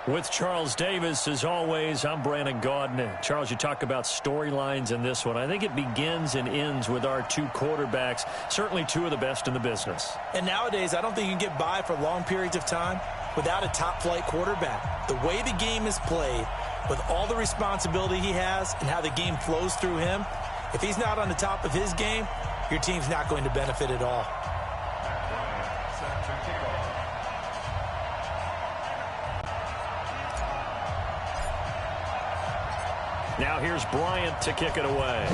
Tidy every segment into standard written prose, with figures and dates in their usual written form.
With Charles Davis, as always, I'm Brandon Gaudin. Charles, you talk about storylines in this one. I think it begins and ends with our two quarterbacks, certainly two of the best in the business. And nowadays, I don't think you can get by for long periods of time without a top-flight quarterback. The way the game is played, with all the responsibility he has and how the game flows through him, if he's not on the top of his game, your team's not going to benefit at all. Now here's Bryant to kick it away.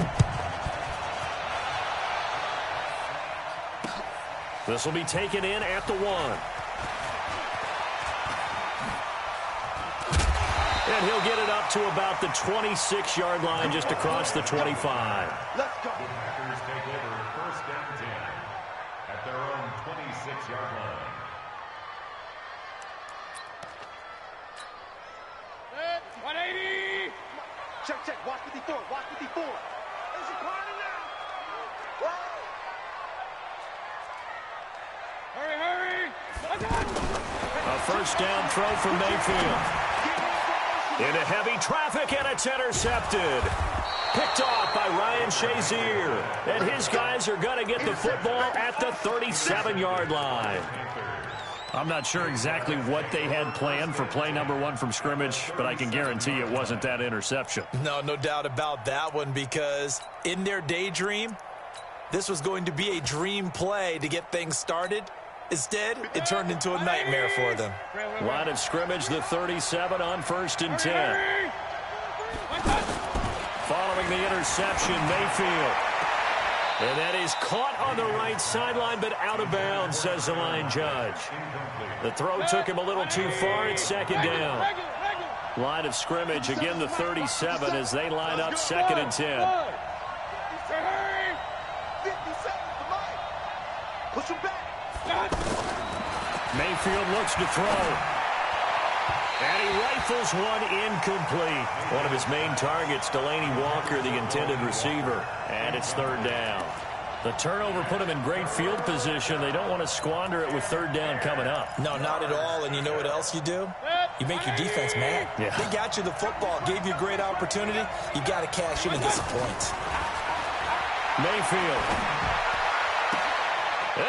This will be taken in at the 1. And he'll get it up to about the 26-yard line, just across the 25. Let's go. The Packers take over first down 10 at their own 26-yard line. Set, 180. Check, check. Watch 54. Watch 54. Is he party now? Whoa. Hurry, hurry. A first down throw from Mayfield. Into heavy traffic, and it's intercepted. Picked off by Ryan Shazier. And his guys are going to get the football at the 37-yard line. I'm not sure exactly what they had planned for play number 1 from scrimmage, but I can guarantee it wasn't that interception. No doubt about that one, because in their daydream, this was going to be a dream play to get things started. Instead, it turned into a nightmare for them. Line of scrimmage, the 37 on 1st and 10. Following the interception, Mayfield. And that is caught on the right sideline, but out of bounds, says the line judge. The throw took him a little too far. It's second down. Line of scrimmage, again the 37 as they line up 2nd and 10. Push him back. Mayfield looks to throw. And he rifles one incomplete. One of his main targets, Delaney Walker, the intended receiver. And it's 3rd down. The turnover put him in great field position. They don't want to squander it with 3rd down coming up. No, not at all. And you know what else you do? You make your defense mad. Yeah. They got you the football, gave you a great opportunity. You got to cash in and get some points. Mayfield.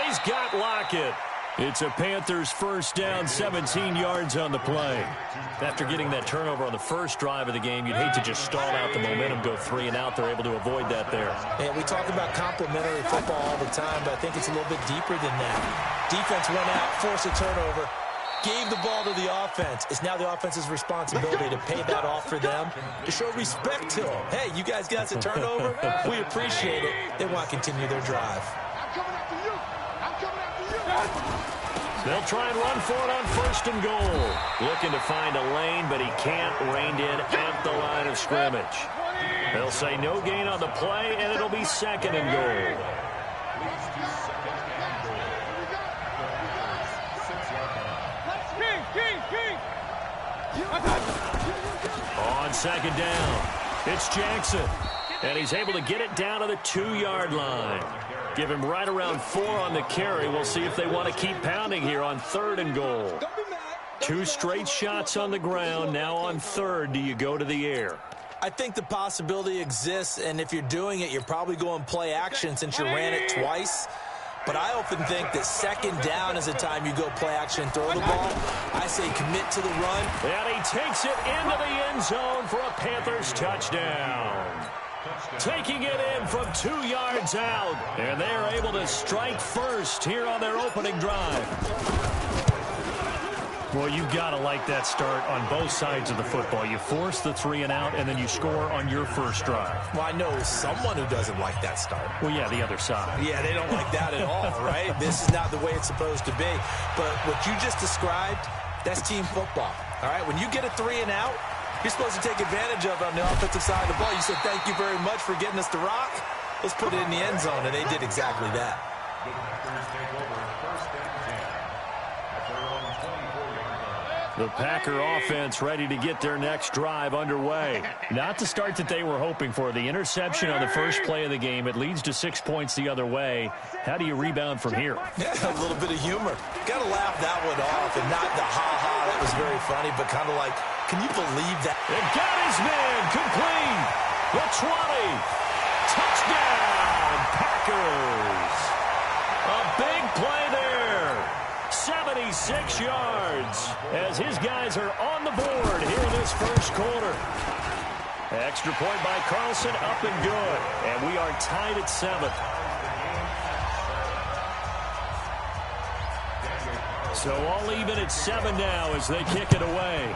He's got Lockett. It's a Panthers first down, 17 yards on the play. After getting that turnover on the first drive of the game, you'd hate to just stall out the momentum, go 3 and out. They're able to avoid that there. And we talk about complementary football all the time, but I think it's a little bit deeper than that. Defense went out, forced a turnover, gave the ball to the offense. It's now the offense's responsibility to pay that off for them, to show respect to them. Hey, you guys got a turnover? We appreciate it. They want to continue their drive. I'm coming after you. I'm coming after you. They'll try and run for it on 1st and goal. Looking to find a lane, but he can't. Reined in at the line of scrimmage. They'll say no gain on the play, and it'll be 2nd and goal. On 2nd down, it's Jackson. And he's able to get it down to the 2-yard line. Give him right around 4 on the carry. We'll see if they want to keep pounding here on 3rd and goal. 2 straight shots on the ground. Now on 3rd, do you go to the air? I think the possibility exists, and if you're doing it, you're probably going play action since you ran it twice. But I often think that 2nd down is the time you go play action and throw the ball. I say commit to the run. And he takes it into the end zone for a Panthers touchdown. Taking it in from 2 yards out. And they are able to strike first here on their opening drive. Well, you've got to like that start on both sides of the football. You force the 3 and out, and then you score on your first drive. Well, I know someone who doesn't like that start. Well, yeah, the other side. Yeah, they don't like that at all, right? This is not the way it's supposed to be. But what you just described, that's team football, all right? When you get a 3 and out, you're supposed to take advantage of it on the offensive side of the ball. You said, thank you very much for getting us the rock. Let's put it in the end zone, and they did exactly that. The Packers take over first and 10 at their own 24-yard line. The Packer offense ready to get their next drive underway. Not the start that they were hoping for. The interception on the first play of the game. It leads to 6 points the other way. How do you rebound from here? Yeah, a little bit of humor. Got to laugh that one off, and not the ha-ha. That was very funny, but kind of like, can you believe that? It got his man complete. The 20. Touchdown, Packers. A big play there. 76 yards as his guys are on the board here in this first quarter. Extra point by Carlson, up and good. And we are tied at 7. So all even at 7 now as they kick it away.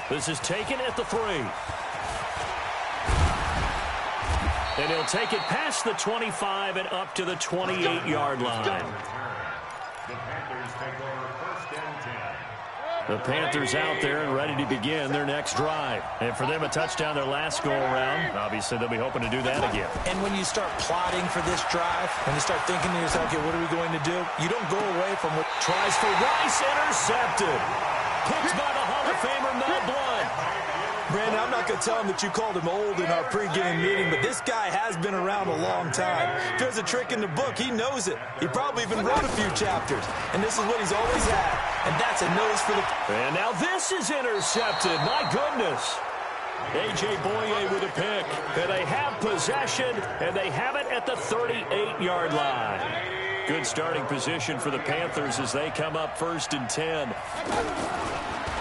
This is taken at the 3. And he'll take it past the 25 and up to the 28-yard line. The Panthers out there and ready to begin their next drive. And for them, a touchdown their last go-around. Obviously, they'll be hoping to do that again. And when you start plotting for this drive, when you start thinking to yourself, okay, what are we going to do? You don't go away from what... Tries for Rice, intercepted. Picked by the Hall of Famer, Mel Blount. Brandon, I'm not going to tell him that you called him old in our pregame meeting, but this guy has been around a long time. If there's a trick in the book, he knows it. He probably even wrote a few chapters. And this is what he's always had. And that's a nose for the... And now this is intercepted. My goodness. A.J. Boye with a pick. And they have possession, and they have it at the 38-yard line. Good starting position for the Panthers as they come up 1st and 10.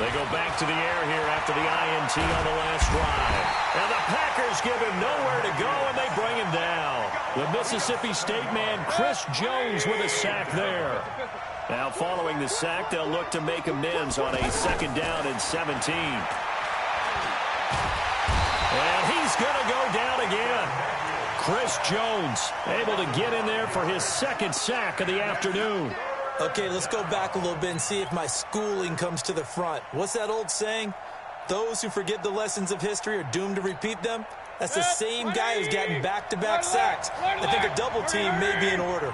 They go back to the air here after the INT on the last drive. And the Packers give him nowhere to go, and they bring him down. The Mississippi State man, Chris Jones, with a sack there. Now following the sack, they'll look to make amends on a 2nd down and 17. And he's going to go down again. Chris Jones able to get in there for his 2nd sack of the afternoon. Okay, let's go back a little bit and see if my schooling comes to the front. What's that old saying? Those who forget the lessons of history are doomed to repeat them. That's the same guy who's gotten back-to-back sacks. I think a double team may be in order.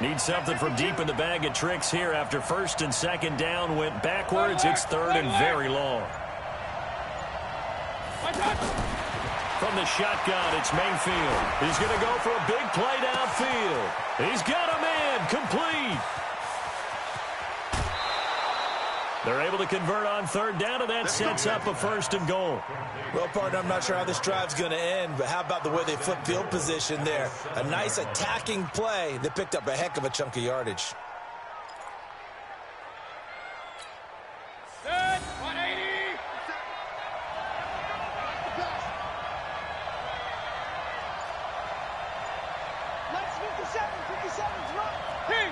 Need something from deep in the bag of tricks here after 1st and 2nd down went backwards. It's 3rd and very long. From the shotgun, it's Mayfield. He's going to go for a big play downfield. He's got a man complete. They're able to convert on 3rd down, and that sets up a 1st and goal. Well, partner, I'm not sure how this drive's going to end, but how about the way they flip field position there? A nice attacking play that picked up a heck of a chunk of yardage. Set, 180. Let's 57's run. King.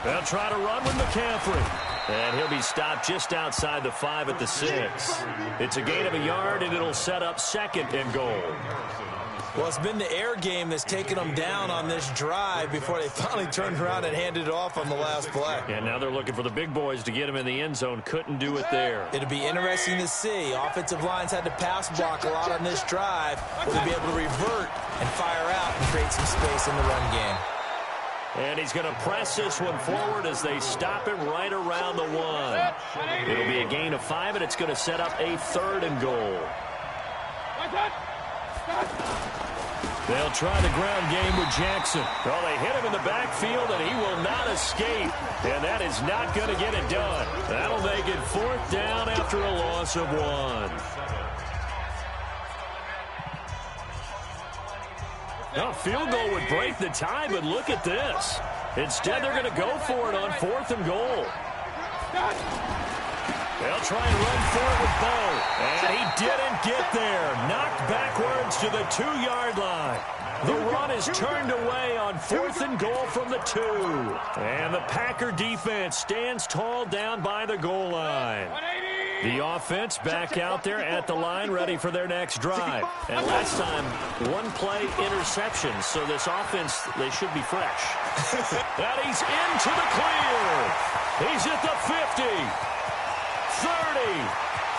They'll try to run with McCaffrey. And he'll be stopped just outside the 5 at the 6. It's a gain of a yard, and it'll set up 2nd and goal. Well, it's been the air game that's taken them down on this drive before they finally turned around and handed it off on the last play. And now they're looking for the big boys to get him in the end zone. Couldn't do it there. It'll be interesting to see. Offensive lines had to pass block a lot on this drive. Will they be able to revert and fire out and create some space in the run game? And he's going to press this one forward as they stop him right around the 1. It'll be a gain of 5, and it's going to set up a 3rd and goal. They'll try the ground game with Jackson. Well, they hit him in the backfield, and he will not escape. And that is not going to get it done. That'll make it 4th down after a loss of 1. No, field goal would break the tie, but look at this. Instead, they're going to go for it on 4th and goal. They'll try and run for it with Bo. And he didn't get there. Knocked backwards to the 2-yard line. The run is turned away on 4th and goal from the 2. And the Packer defense stands tall down by the goal line. The offense back out there at the line, ready for their next drive. And last time, 1-play interception. So this offense, they should be fresh. And he's into the clear. He's at the 50. 30.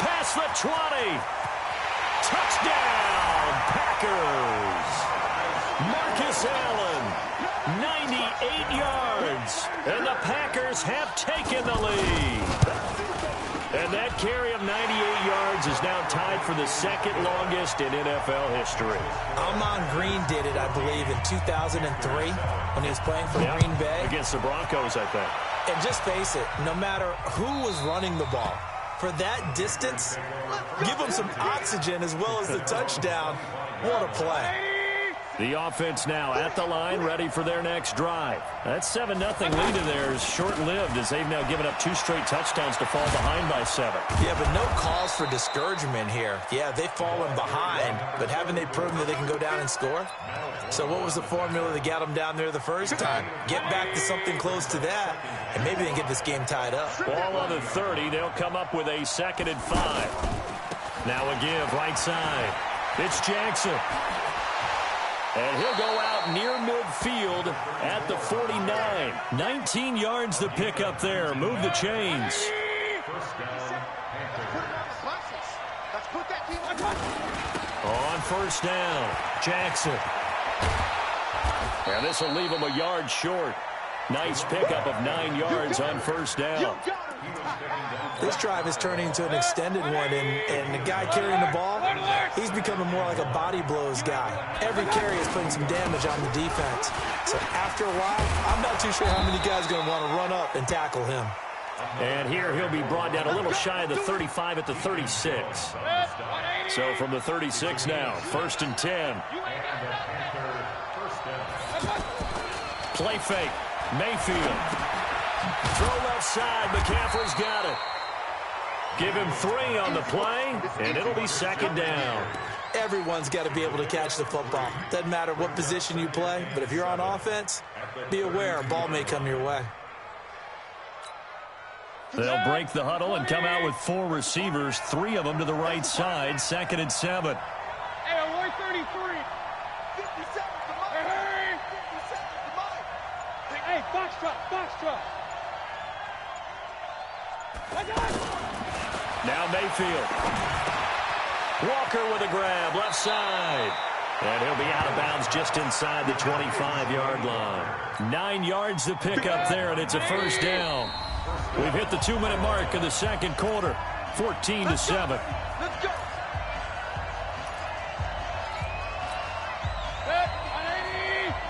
Past the 20. Touchdown, Packers. Marcus Allen, 98 yards. And the Packers have taken the lead. And that carry of 98 yards is now tied for the second longest in NFL history. Amon Green did it, I believe, in 2003 when he was playing for Green Bay. Against the Broncos, I think. And just face it, no matter who was running the ball, for that distance, give them some oxygen as well as the touchdown. What a play. The offense now at the line, ready for their next drive. That 7-0 lead in there is short-lived as they've now given up 2 straight touchdowns to fall behind by 7. Yeah, but no cause for discouragement here. Yeah, they've fallen behind, but haven't they proven that they can go down and score? So what was the formula that got them down there the first time? Get back to something close to that, and maybe they can get this game tied up. Ball on the 30. They'll come up with a 2nd and 5. Now a give, right side. It's Jackson. And he'll go out near midfield at the 49. 19 yards to pick up there. Move the chains. On first down, Jackson. And this will leave him a yard short. Nice pickup of 9 yards on first down. This drive is turning into an extended one, and the guy carrying the ball, he's becoming more like a body blows guy. Every carry is putting some damage on the defense. So after a while, I'm not too sure how many guys are going to want to run up and tackle him. And here he'll be brought down a little shy of the 35 at the 36. So from the 36 now, 1st and 10. Play fake. Mayfield. Throw left side. McCaffrey's got it. Give him 3 on the play, and it'll be 2nd down. Everyone's got to be able to catch the football. Doesn't matter what position you play, but if you're on offense, be aware a ball may come your way. They'll break the huddle and come out with 4 receivers, 3 of them to the right side, 2nd and 7. Hey, Roy 33. 57 to Mike. Hey, 57 to Mike. Hey, box truck. Now Mayfield. Walker with a grab, left side. And he'll be out of bounds just inside the 25-yard line. 9 yards to pick up there, and it's a first down. We've hit the 2-minute mark in the second quarter, 14-7. Let's go.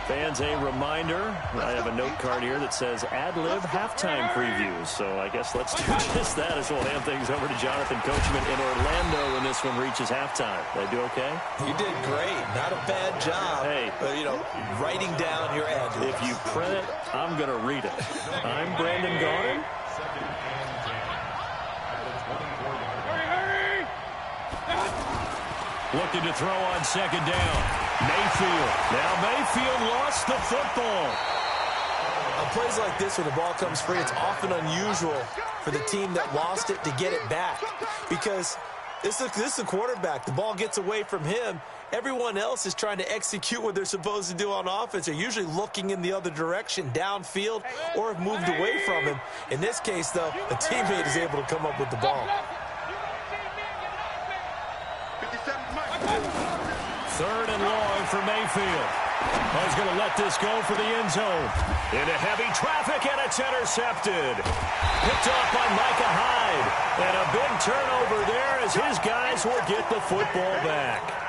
Fans, a reminder, I have a note card here that says ad-lib halftime previews. So I guess let's do just that as we'll hand things over to Jonathan Coachman in Orlando when this one reaches halftime. Did I do okay? You did great. Not a bad job. Hey. But, writing down your ad-libs. If you print it, I'm going to read it. I'm Brandon Gaudin. Looking to throw on 2nd down. Mayfield. Now Mayfield lost the football. On plays like this where the ball comes free, it's often unusual for the team that lost it to get it back. Because this is the quarterback. The ball gets away from him. Everyone else is trying to execute what they're supposed to do on offense. They're usually looking in the other direction, downfield, or have moved away from him. In this case, though, a teammate is able to come up with the ball. 3rd and long for Mayfield. He's going to let this go for the end zone. Into heavy traffic, and it's intercepted. Picked off by Micah Hyde. And a big turnover there as his guys will get the football back.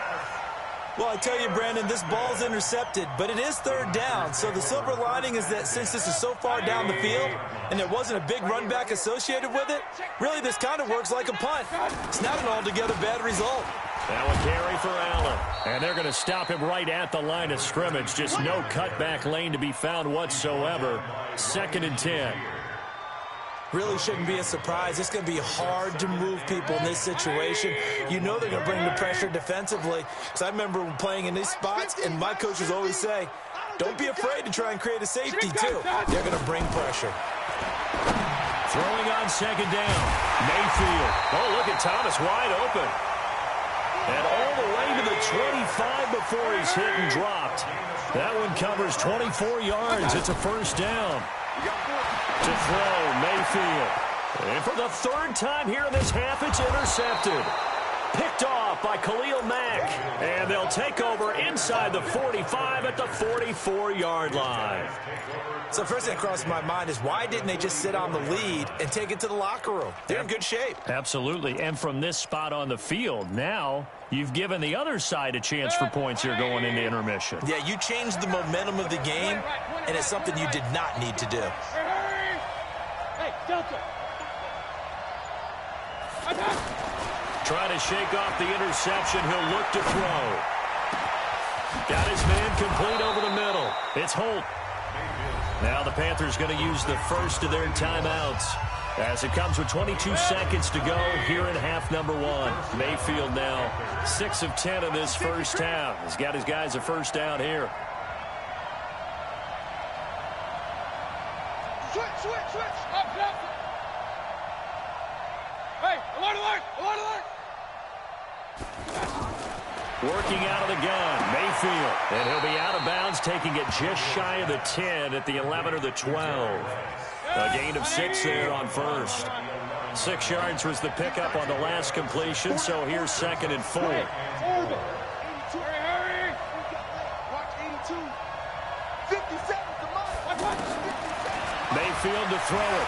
Well, I tell you, Brandon, this ball's intercepted, but it is 3rd down. So the silver lining is that since this is so far down the field and there wasn't a big run back associated with it, really this kind of works like a punt. It's not an altogether bad result. Now a carry for Allen. And they're going to stop him right at the line of scrimmage. Just no cutback lane to be found whatsoever. 2nd and 10. Really shouldn't be a surprise. It's going to be hard to move people in this situation. You know they're going to bring the pressure defensively. Because I remember playing in these spots, and my coaches always say, don't be afraid to try and create a safety, too. They're going to bring pressure. Throwing on 2nd down. Mayfield. Oh, look at Thomas wide open. And all the way to the 25 before he's hit and dropped. That one covers 24 yards. It's a first down. To throw, Mayfield. And for the 3rd time here in this half, it's intercepted. Picked off by Khalil Mack. And they'll take over inside the 45 at the 44-yard line. So first thing that crosses my mind is why didn't they just sit on the lead and take it to the locker room? They're in good shape. Absolutely. And from this spot on the field, now you've given the other side a chance for points here going into intermission. Yeah, you changed the momentum of the game, and it's something you did not need to do. Hey, Delta. Trying to shake off the interception. He'll look to throw. Got his man complete over the middle. It's Holt. Now the Panthers going to use the first of their timeouts as it comes with 22 seconds to go here in half number one. Mayfield now 6 of 10 in this first half. He's got his guys a first down here. Switch. Up. Hey, alert. Working out of the gun, Mayfield. And he'll be out of bounds, taking it just shy of the 10 at the 11 or the 12. A gain of 6 there on first. 6 yards was the pickup on the last completion, so here's 2nd and 4. Hurry. Watch 82. 57 to mine. Watch. Mayfield to throw it.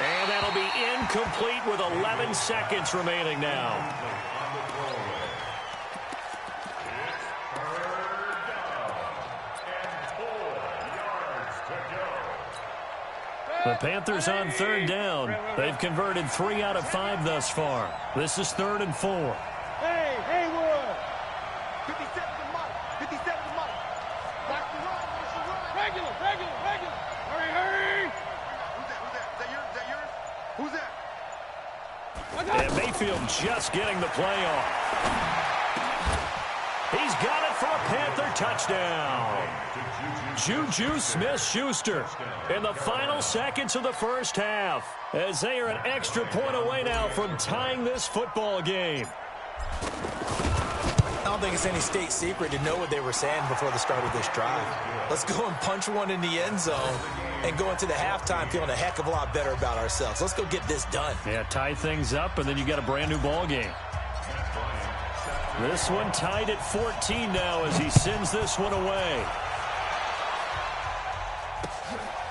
And that'll be incomplete with 11 seconds remaining now. The Panthers on 3rd down. They've converted 3 out of 5 thus far. This is 3rd and 4. Hey, Haywood. 57 to Mike. Watch the run. Regular. Hurry. Who's that yours? Who's that? And Mayfield just getting the play off. He's got it for a Panther touchdown. Juju Smith-Schuster in the final seconds of the first half as they are an extra point away now from tying this football game. I don't think it's any state secret to know what they were saying before the start of this drive. Let's go and punch one in the end zone and go into the halftime feeling a heck of a lot better about ourselves. Let's go get this done. Yeah, tie things up, and then you got a brand new ball game. This one tied at 14 now as he sends this one away.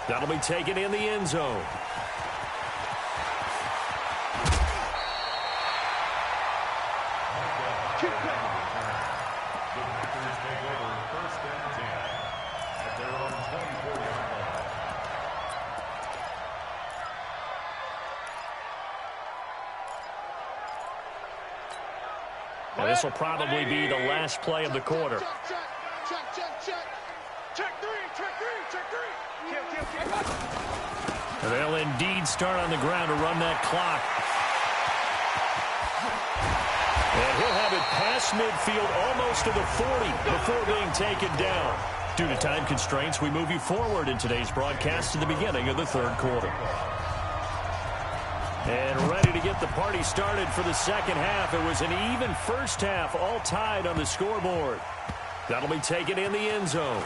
That'll be taken in the end zone. And this will probably be the last play of the quarter. Check three. They'll indeed start on the ground to run that clock. And he'll have it past midfield almost to the 40 before being taken down. Due to time constraints, we move you forward in today's broadcast to the beginning of the 3rd quarter. And ready to get the party started for the second half. It was an even first half, all tied on the scoreboard. That'll be taken in the end zone.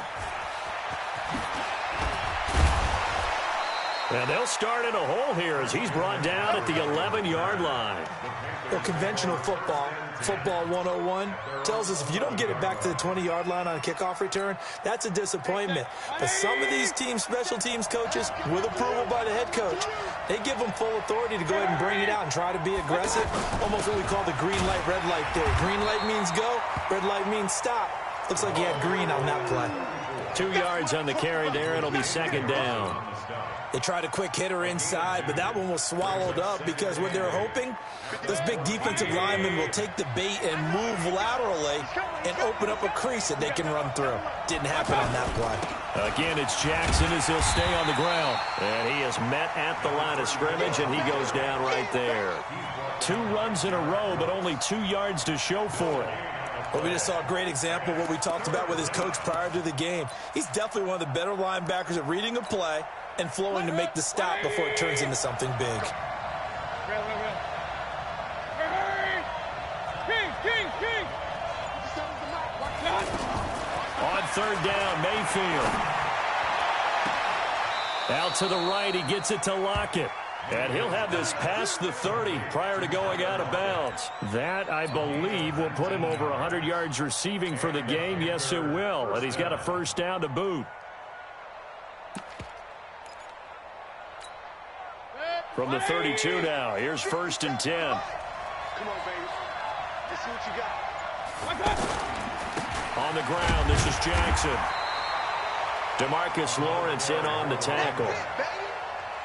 And they'll start in a hole here as he's brought down at the 11-yard line. Well, conventional football 101, tells us if you don't get it back to the 20-yard line on a kickoff return, that's a disappointment. But some of these teams, special teams coaches, with approval by the head coach, they give them full authority to go ahead and bring it out and try to be aggressive. Almost what we call the green light, red light theory. Green light means go, red light means stop. Looks like he had green on that play. 2 yards on the carry there. It'll be 2nd down. They tried a quick hitter inside, but that one was swallowed up because what they're hoping, this big defensive lineman will take the bait and move laterally and open up a crease that they can run through. Didn't happen on that play. Again, it's Jackson as he'll stay on the ground. And he is met at the line of scrimmage, and he goes down right there. 2 runs in a row, but only 2 yards to show for it. Well, we just saw a great example of what we talked about with his coach prior to the game. He's definitely one of the better linebackers at reading a play and flowing to make the stop before it turns into something big. King. On 3rd down, Mayfield. Out to the right, he gets it to Lockett. And he'll have this past the 30 prior to going out of bounds. That, I believe, will put him over 100 yards receiving for the game. Yes, it will. And he's got a first down to boot. From the 32 now, here's 1st and 10. Come on, baby. Let's see what you got. On the ground, this is Jackson. DeMarcus Lawrence in on the tackle.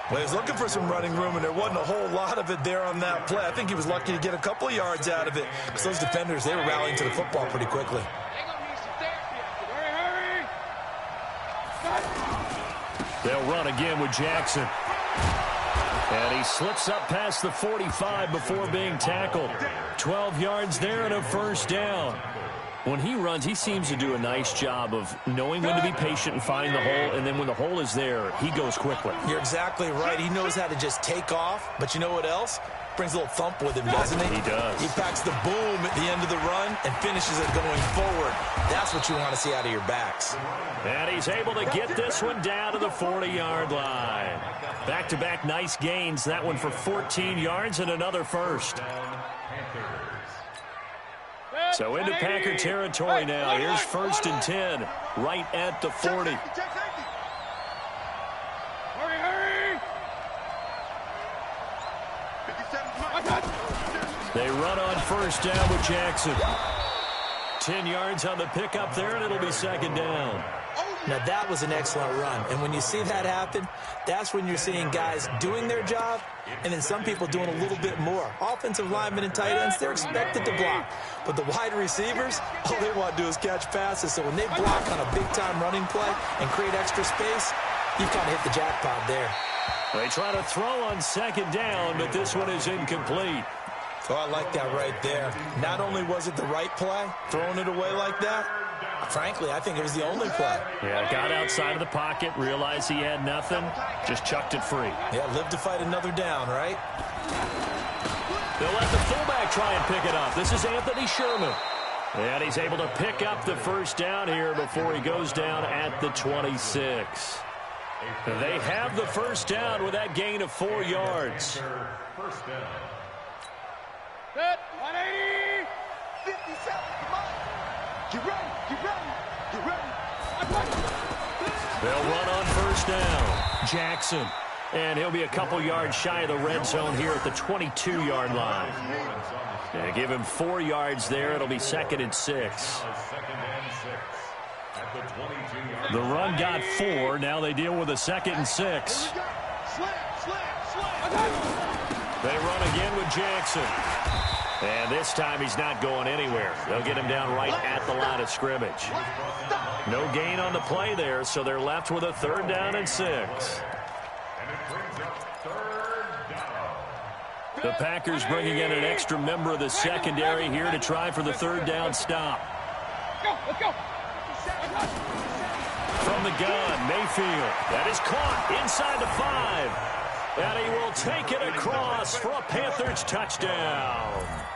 Well, he was looking for some running room, and there wasn't a whole lot of it there on that play. I think he was lucky to get a couple of yards out of it, because those defenders, they were rallying to the football pretty quickly. They'll run again with Jackson. And he slips up past the 45 before being tackled. 12 yards there and a first down. When he runs, he seems to do a nice job of knowing when to be patient and find the hole, and then when the hole is there, he goes quickly. You're exactly right. He knows how to just take off, but you know what else? Brings a little thump with him, doesn't he? He does. He packs the boom at the end of the run and finishes it going forward. That's what you want to see out of your backs. And he's able to get this one down to the 40-yard line. Back-to-back nice gains. That one for 14 yards and another first. So into Packer territory now. Here's 1st and 10, right at the 40. They run on first down with Jackson. 10 yards on the pickup there, and it'll be 2nd down. Now, that was an excellent run. And when you see that happen, that's when you're seeing guys doing their job and then some people doing a little bit more. Offensive linemen and tight ends, they're expected to block. But the wide receivers, all they want to do is catch passes. So when they block on a big-time running play and create extra space, you've kind of hit the jackpot there. They try to throw on 2nd down, but this one is incomplete. Oh, I like that right there. Not only was it the right play, throwing it away like that, frankly, I think it was the only play. Yeah, got outside of the pocket, realized he had nothing, just chucked it free. Yeah, live to fight another down, right? They'll let the fullback try and pick it up. This is Anthony Sherman. And he's able to pick up the first down here before he goes down at the 26. They have the first down with that gain of 4 yards. First down. 180. 57, come on. Get ready, get ready, get ready. They'll run on first down. Jackson. And he'll be a couple yards shy of the red zone here at the 22-yard line. And give him 4 yards there. It'll be 2nd and 6. The run got 4. Now they deal with a 2nd and 6. They run again with Jackson. And this time he's not going anywhere. They'll get him down right at the line of scrimmage. No gain on the play there, so they're left with a 3rd down and 6. The Packers bringing in an extra member of the secondary here to try for the 3rd down stop. Let's go. From the gun, Mayfield. That is caught inside the 5. And he will take it across for a Panthers touchdown.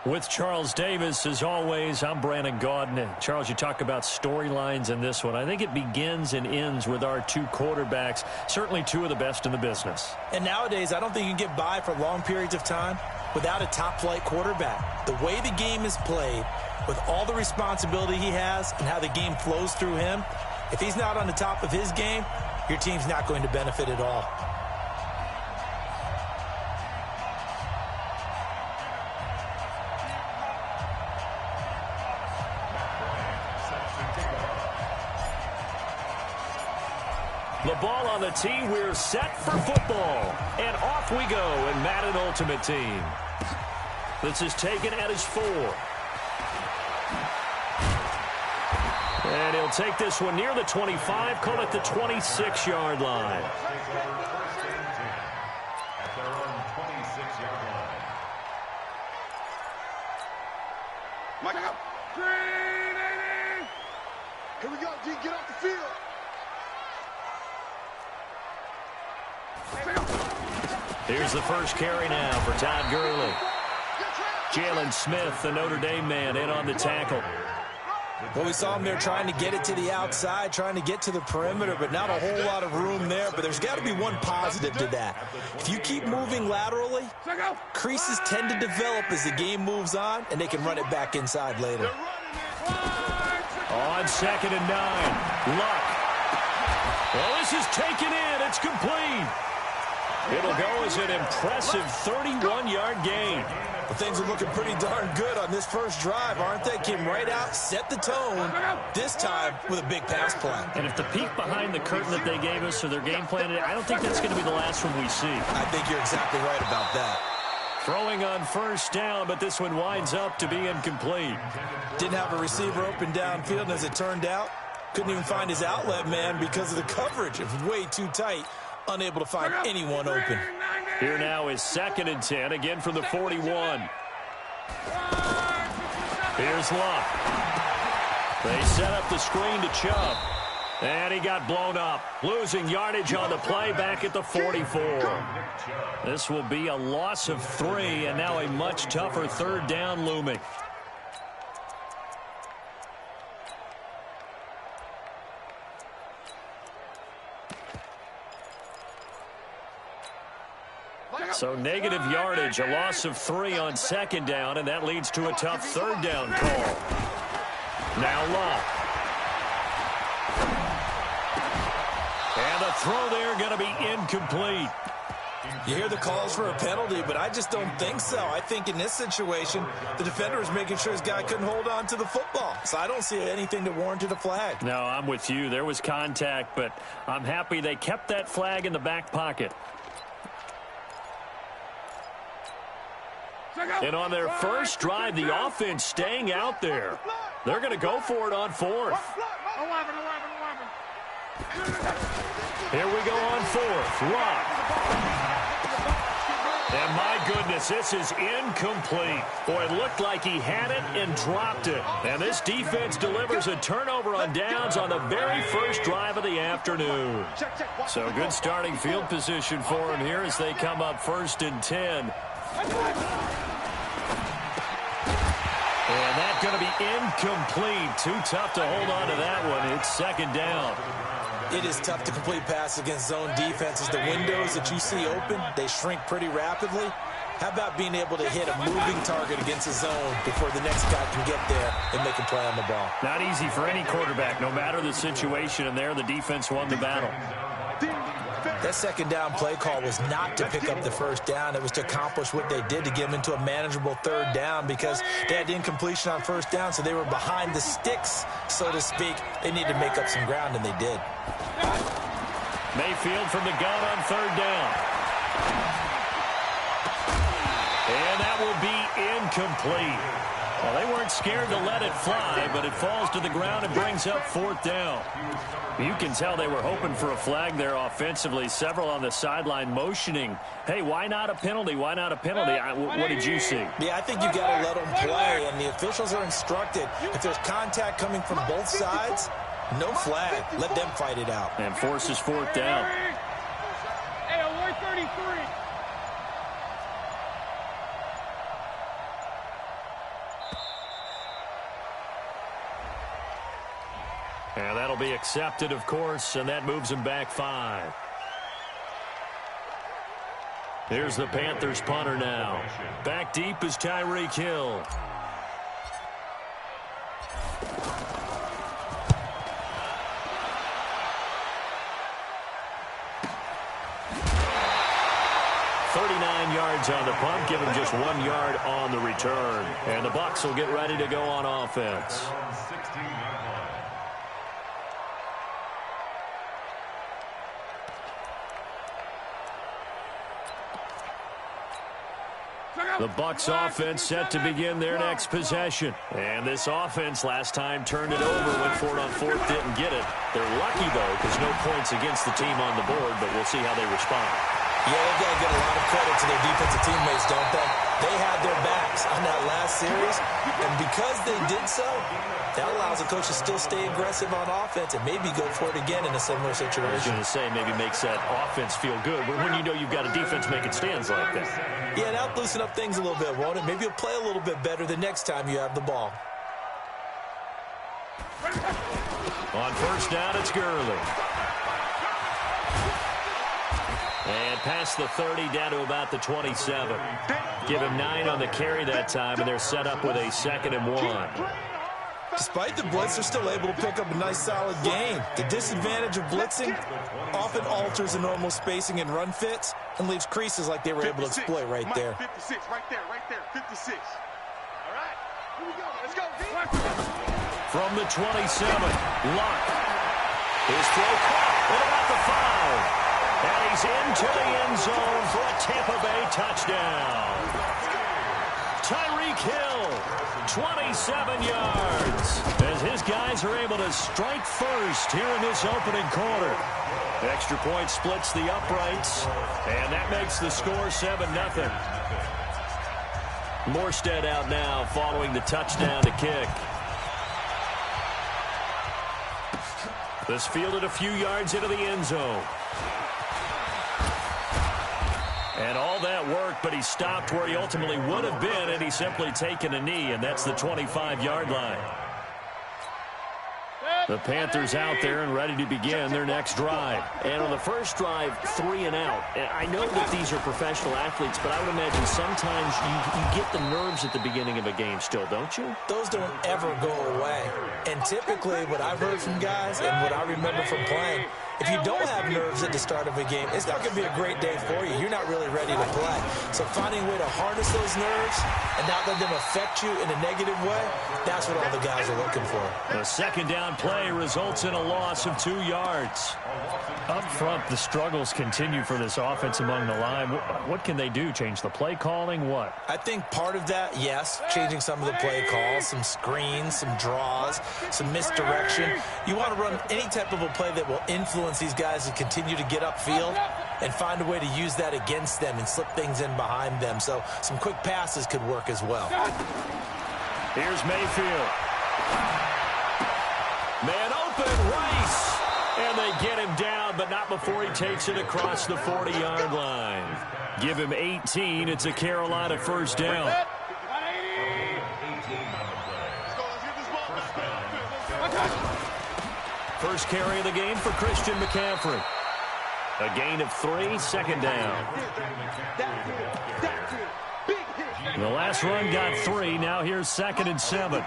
With Charles Davis, as always, I'm Brandon Gaudin. Charles, you talk about storylines in this one. I think it begins and ends with our two quarterbacks, certainly two of the best in the business. And nowadays, I don't think you can get by for long periods of time without a top-flight quarterback. The way the game is played, with all the responsibility he has and how the game flows through him, if he's not on the top of his game, your team's not going to benefit at all. The ball on the tee. We're set for football. And off we go in Madden Ultimate Team. This is taken at his 4. And he'll take this one near the 25, call it the 26-yard line. At their own 26-yard line. Mike out. Green 80. Here we go, D. Get off the field. Here's the first carry now for Todd Gurley. Jalen Smith, the Notre Dame man, in on the tackle. Well, we saw him there trying to get it to the outside, trying to get to the perimeter, but not a whole lot of room there. But there's got to be one positive to that. If you keep moving laterally, creases tend to develop as the game moves on, and they can run it back inside later. On 2nd and 9, Luck. Well, this is taken in. It's complete. It'll go as an impressive 31-yard gain. Well, things are looking pretty darn good on this first drive, aren't they? Came right out, set the tone, this time with a big pass play. And if the peek behind the curtain that they gave us or their game plan, I don't think that's going to be the last one we see. I think you're exactly right about that. Throwing on first down, but this one winds up to be incomplete. Didn't have a receiver open downfield, and as it turned out, couldn't even find his outlet man because of the coverage. It was way too tight. Unable to find anyone open. Here now is 2nd and 10, again from the 41. Here's Luck. They set up the screen to Chubb. And he got blown up. Losing yardage on the play back at the 44. This will be a loss of 3, and now a much tougher 3rd down looming. So negative yardage, a loss of 3 on 2nd down, and that leads to a tough 3rd down call. Now Luck. And the throw there going to be incomplete. You hear the calls for a penalty, but I just don't think so. I think in this situation, the defender is making sure his guy couldn't hold on to the football. So I don't see anything that warranted a flag. No, I'm with you. There was contact, but I'm happy they kept that flag in the back pocket. And on their first drive, the offense staying out there. They're going to go for it on 4th. Here we go on 4th. Luck. And my goodness, this is incomplete. Boy, it looked like he had it and dropped it. And this defense delivers a turnover on downs on the very first drive of the afternoon. So good starting field position for him here as they come up 1st and 10. And that's going to be incomplete. Too tough to hold on to that one. It's 2nd down. It is tough to complete pass against zone defenses. The windows that you see open, they shrink pretty rapidly. How about being able to hit a moving target against a zone before the next guy can get there and make a play on the ball? Not easy for any quarterback, no matter the situation. And there, the defense won the battle. That 2nd down play call was not to pick up the 1st down. It was to accomplish what they did to get them into a manageable 3rd down because they had incompletion on 1st down, so they were behind the sticks, so to speak. They needed to make up some ground, and they did. Mayfield from the gun on 3rd down. And that will be incomplete. Well, they weren't scared to let it fly, but it falls to the ground and brings up 4th down. You can tell they were hoping for a flag there offensively. Several on the sideline motioning, hey, why not a penalty? Why not a penalty? What did you see? Yeah, I think you've got to let them play, and the officials are instructed. If there's contact coming from both sides, no flag. Let them fight it out. And forces 4th down. Hey, alert 33. And that'll be accepted, of course, and that moves him back 5. Here's the Panthers punter now. Back deep is Tyreek Hill. Yards on the punt, give him just 1 yard on the return. And the Bucs will get ready to go on offense. The Bucs offense set to begin their next possession. And this offense last time turned it over, went for it on 4th, didn't get it. They're lucky, though, because no points against the team on the board, but we'll see how they respond. Yeah, they've got to get a lot of credit to their defensive teammates, don't they? They had their backs on that last series, and because they did so, that allows the coach to still stay aggressive on offense and maybe go for it again in a similar situation. I was going to say, maybe makes that offense feel good, but when you know you've got a defense making stands like that. Yeah, that'll loosen up things a little bit, won't it? Maybe you'll play a little bit better the next time you have the ball. On first down, it's Gurley. And past the 30, down to about the 27. Give him 9 on the carry that time, and they're set up with a 2nd and 1. Despite the blitz, they're still able to pick up a nice, solid gain. The disadvantage of blitzing often alters the normal spacing and run fits and leaves creases like they were able to exploit right there. 56, right there, 56. All right, here we go. Let's go. From the 27, Luck. His throw caught at about the 5. And he's into the end zone for a Tampa Bay touchdown. Tyreek Hill, 27 yards, as his guys are able to strike first here in this opening quarter. Extra point splits the uprights, and that makes the score 7-0. Morstead out now following the touchdown to kick. This fielded a few yards into the end zone. And all that worked, but he stopped where he ultimately would have been, and he's simply taken a knee, and that's the 25-yard line. The Panthers out there and ready to begin their next drive. And on the first drive, 3 and out. I know that these are professional athletes, but I would imagine sometimes you get the nerves at the beginning of a game still, don't you? Those don't ever go away. And typically what I've heard from guys and what I remember from playing, if you don't have nerves at the start of a game, it's not going to be a great day for you. You're not really ready to play. So finding a way to harness those nerves and not let them affect you in a negative way, that's what all the guys are looking for. The second down play results in a loss of 2 yards. Up front, the struggles continue for this offense among the line. What can they do? Change the play calling? What? I think part of that, yes, changing some of the play calls, some screens, some draws, some misdirection. You want to run any type of a play that will influence these guys to continue to get upfield and find a way to use that against them and slip things in behind them. So some quick passes could work as well. Here's Mayfield. Man open, Rice. And they get him down, but not before he takes it across the 40-yard line. Give him 18. It's a Carolina first down. First carry of the game for Christian McCaffrey. A gain of 3, second down. The last run got 3. Now here's 2nd and 7.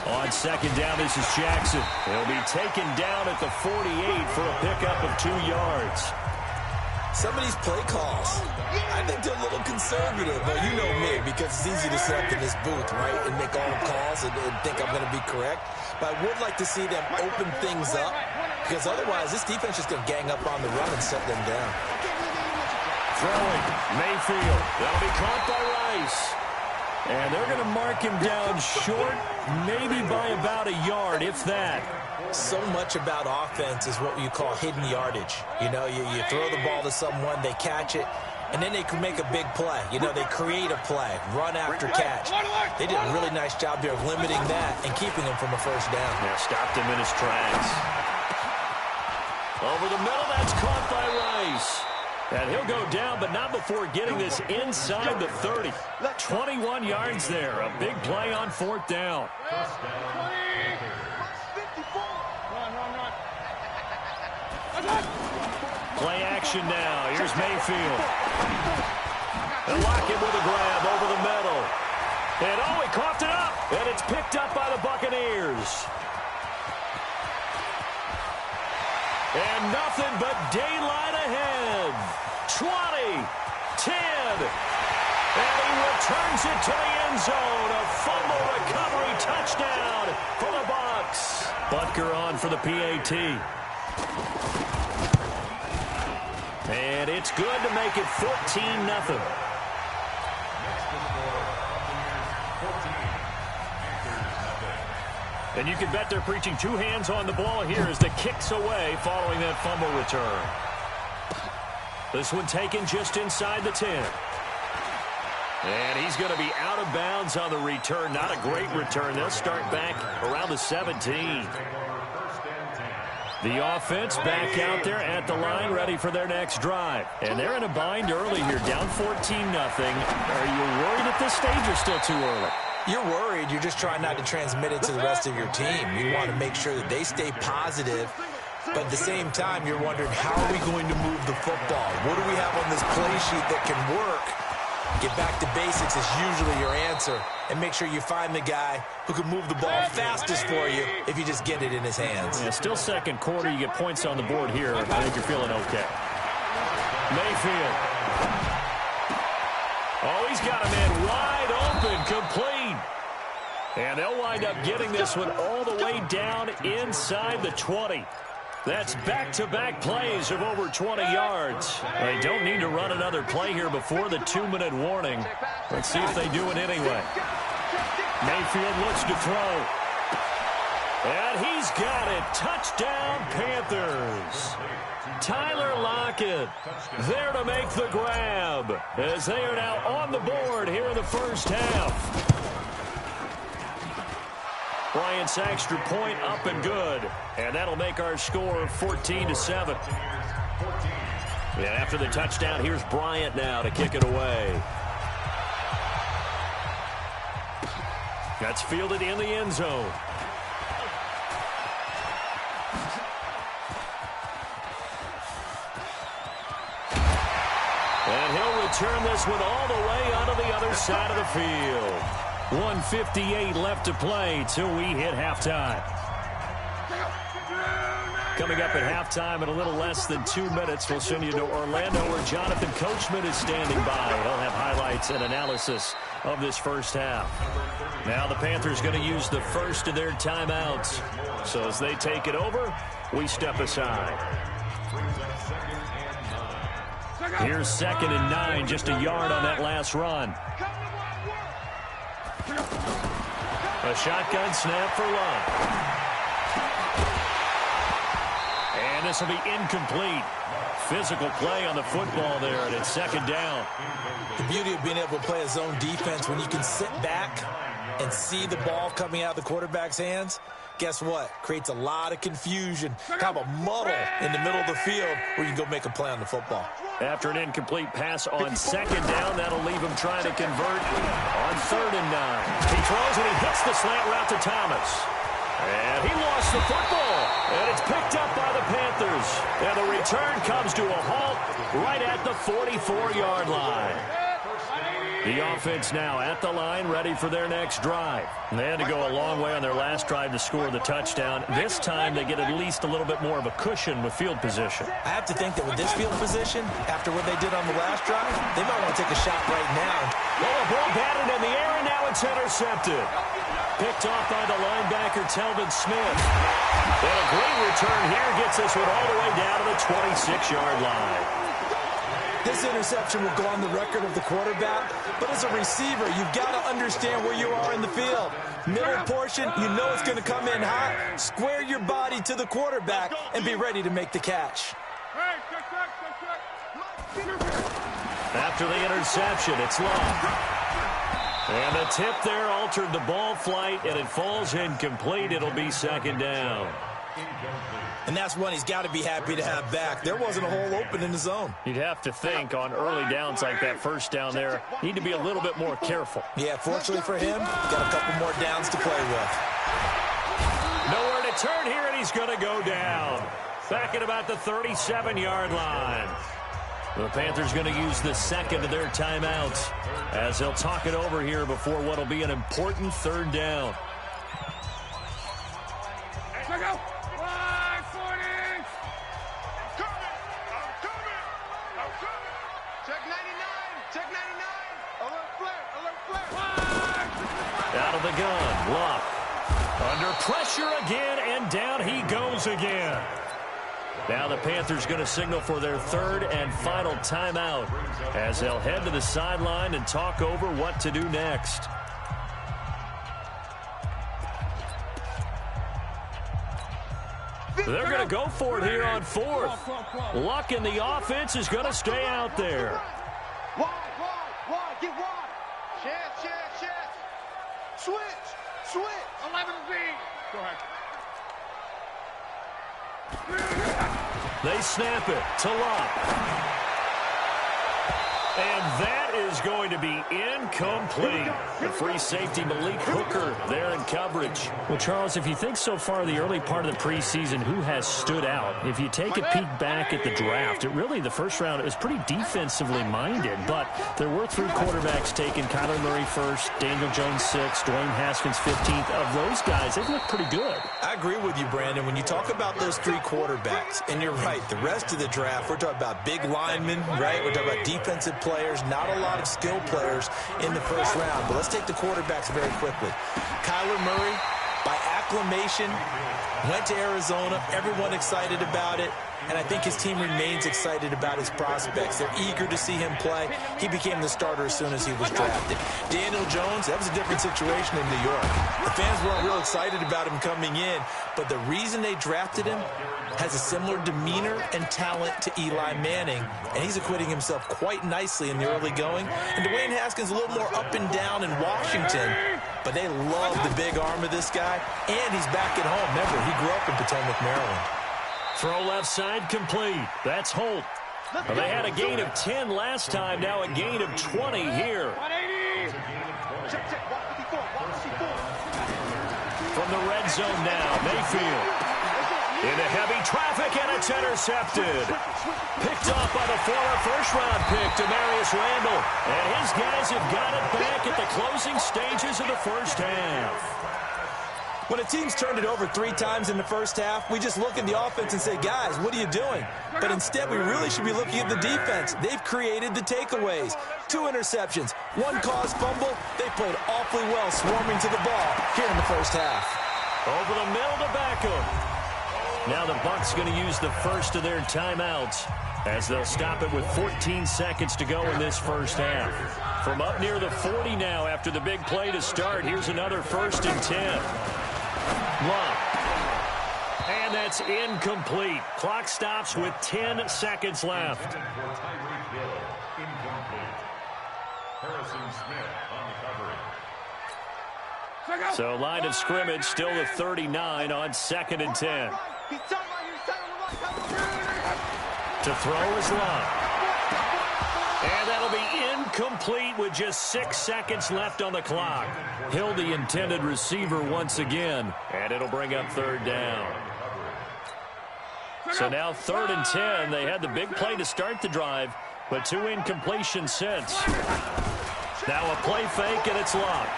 On second down, this is Jackson. He'll be taken down at the 48 for a pickup of 2 yards. Some of these play calls, I think they're a little conservative. Well, you know me, because it's easy to sit up in this booth, right, and make all the calls and think I'm going to be correct. But I would like to see them open things up, because otherwise this defense is going to gang up on the run and shut them down. Throwing, Mayfield. That'll be caught by Rice. And they're going to mark him down short, maybe by about a yard, if that. So much about offense is what you call hidden yardage. You know, you throw the ball to someone, they catch it, and then they can make a big play. You know, they create a play, run after catch. They did a really nice job here of limiting that and keeping him from a first down. Yeah, stopped him in his tracks. Over the middle, that's caught by Rice. And he'll go down, but not before getting this inside the 30. 21 yards there. A big play on 4th down. Play action now. Here's Mayfield. And Lockett with a grab over the middle. And oh, he coughed it up. And it's picked up by the Buccaneers. And nothing but daylight ahead. 20, 10. And he returns it to the end zone. A fumble recovery touchdown for the Bucs. Butker on for the PAT. And it's good to make it 14-0. And you can bet they're preaching 2 hands on the ball here as the kick's away following that fumble return. This one taken just inside the 10. And he's going to be out of bounds on the return. Not a great return. They'll start back around the 17. The offense back out there at the line, ready for their next drive. And they're in a bind early here, down 14-0. Are you worried at this stage or still too early? You're worried. You're just trying not to transmit it to the rest of your team. You want to make sure that they stay positive. But at the same time, you're wondering, how are we going to move the football? What do we have on this play sheet that can work? Get back to basics is usually your answer. And make sure you find the guy who can move the ball fastest for you if you just get it in his hands. Yeah, still second quarter. You get points on the board here. I think you're feeling okay. Mayfield. Oh, he's got a man wide open, complete. And they'll wind up getting this one all the way down inside the 20. That's back-to-back plays of over 20 yards. They don't need to run another play here before the 2-minute warning. Let's see if they do it anyway. Mayfield looks to throw. And he's got it. Touchdown, Panthers. Tyler Lockett there to make the grab as they are now on the board here in the first half. Bryant's extra point up and good. And that'll make our score 14-7. And after the touchdown, here's Bryant now to kick it away. That's fielded in the end zone. And he'll return this one all the way onto the other side of the field. 1:58 left to play till we hit halftime. Coming up at halftime in a little less than 2 minutes, we'll send you to Orlando where Jonathan Coachman is standing by. He'll have highlights and analysis of this first half. Now the Panthers going to use the first of their timeouts. So as they take it over, we step aside. Here's 2nd and 9, just a yard on that last run. A shotgun snap for Love. And this will be incomplete. Physical play on the football there, and it's 2nd down. The beauty of being able to play a zone defense when you can sit back and see the ball coming out of the quarterback's hands, guess what? Creates a lot of confusion, kind of a muddle in the middle of the field where you can go make a play on the football. After an incomplete pass on 2nd down, that'll leave him trying to convert on 3rd and 9. He throws and he hits the slant route to Thomas. And he lost the football. And it's picked up by the Panthers. And the return comes to a halt right at the 44-yard line. The offense now at the line, ready for their next drive. And they had to go a long way on their last drive to score the touchdown. This time they get at least a little bit more of a cushion with field position. I have to think that with this field position, after what they did on the last drive, they might want to take a shot right now. Well, the ball batted in the air, and now it's intercepted. Picked off by the linebacker, Telvin Smith. And a great return here gets this one all the way down to the 26-yard line. This interception will go on the record of the quarterback, but as a receiver, you've got to understand where you are in the field. Middle portion, you know it's going to come in hot. Square your body to the quarterback and be ready to make the catch. After the interception, it's long. And the tip there altered the ball flight, and it falls incomplete. It'll be 2nd down. And that's one he's got to be happy to have back. There wasn't a hole open in the zone. You'd have to think on early downs like that first down there, need to be a little bit more careful. Yeah, fortunately for him, got a couple more downs to play with. Nowhere to turn here, and he's going to go down. Back at about the 37-yard line. The Panthers going to use the second of their timeouts as they'll talk it over here before what will be an important third down. Let's go. 540. I'm coming. Check 99. Check 99. Alert flare. Alert flare. Out of the gun. Luck. Under pressure again, and down he goes again. Now the Panthers going to signal for their third and final timeout as they'll head to the sideline and talk over what to do next. They're going to go for it here on fourth. Luck in the offense is going to stay out there. Wide. Get wide. Chance. Switch. 11Z. Go ahead. They snap it to Luck. And that is going to be incomplete. The free safety, Malik Hooker, there in coverage. Well, Charles, if you think so far the early part of the preseason, who has stood out? If you take a peek back at the draft, the first round, it was pretty defensively minded. But there were 3 quarterbacks taken. Kyler Murray first, Daniel Jones 6th, Dwayne Haskins 15th. Of those guys, they've looked pretty good. I agree with you, Brandon. When you talk about those 3 quarterbacks, and you're right, the rest of the draft, we're talking about big linemen, right? We're talking about defensive players, not a lot of skill players in the first round. But let's take the quarterbacks very quickly. Kyler Murray, by acclamation, went to Arizona. Everyone excited about it. And I think his team remains excited about his prospects. They're eager to see him play. He became the starter as soon as he was drafted. Daniel Jones, that was a different situation in New York. The fans weren't real excited about him coming in, but the reason they drafted him has a similar demeanor and talent to Eli Manning, and he's acquitting himself quite nicely in the early going. And Dwayne Haskins a little more up and down in Washington, but they love the big arm of this guy, and he's back at home. Remember, he grew up in Potomac, Maryland. Throw left side complete. That's Holt. Well, they had a gain of 10 last time, now a gain of 20 here. 180. Check. Walk 54. From the red zone now, Mayfield. Into heavy traffic, and it's intercepted. Picked off by the former first-round pick, Demarius Randall. And his guys have got it back at the closing stages of the first half. When a team's turned it over 3 times in the first half, we just look at the offense and say, guys, what are you doing? But instead, we really should be looking at the defense. They've created the takeaways. 2 interceptions, 1 caused fumble. They played awfully well swarming to the ball here in the first half. Over the middle to Beckham. Now the Bucs going to use the first of their timeouts as they'll stop it with 14 seconds to go in this first half. From up near the 40 now after the big play to start, here's another 1st and 10. Luck. And that's incomplete. Clock stops with 10 seconds left. Harrison Smith on the coverage. So line of scrimmage still the 39 on 2nd and 10. To throw is Luck. And that'll be incomplete with just 6 seconds left on the clock. Hill, the intended receiver once again. And it'll bring up 3rd down. So now 3rd and 10. They had the big play to start the drive, but 2 incompletions since. Now a play fake, and it's Luck.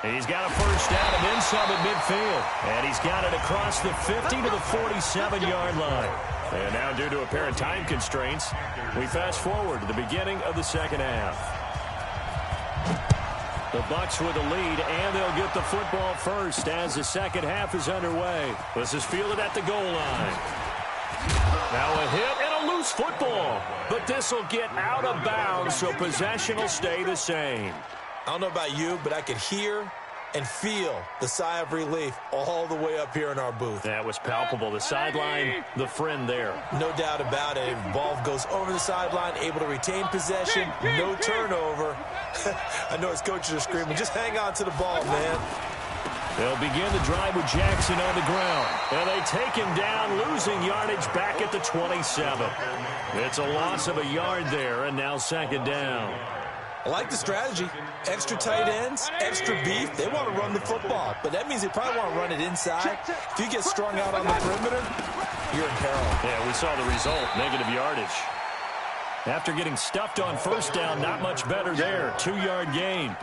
He's got a first down and then some at midfield. And he's got it across the 50 to the 47-yard line. And now, due to apparent time constraints, we fast forward to the beginning of the second half. The Bucs with the lead, and they'll get the football first as the second half is underway. This is fielded at the goal line. Now a hit and a loose football. But this will get out of bounds, so possession will stay the same. I don't know about you, but I could hear and feel the sigh of relief all the way up here in our booth. That was palpable. The sideline, the friend there. No doubt about it. Ball goes over the sideline, able to retain possession, no turnover. I know his coaches are screaming, just hang on to the ball, man. They'll begin the drive with Jackson on the ground. And they take him down, losing yardage back at the 27. It's a loss of a yard there, and now second down. I like the strategy. Extra tight ends, extra beef. They want to run the football, but that means they probably want to run it inside. If you get strung out on the perimeter, you're in peril. Yeah, we saw the result, negative yardage. After getting stuffed on first down, not much better there. 2-yard gain.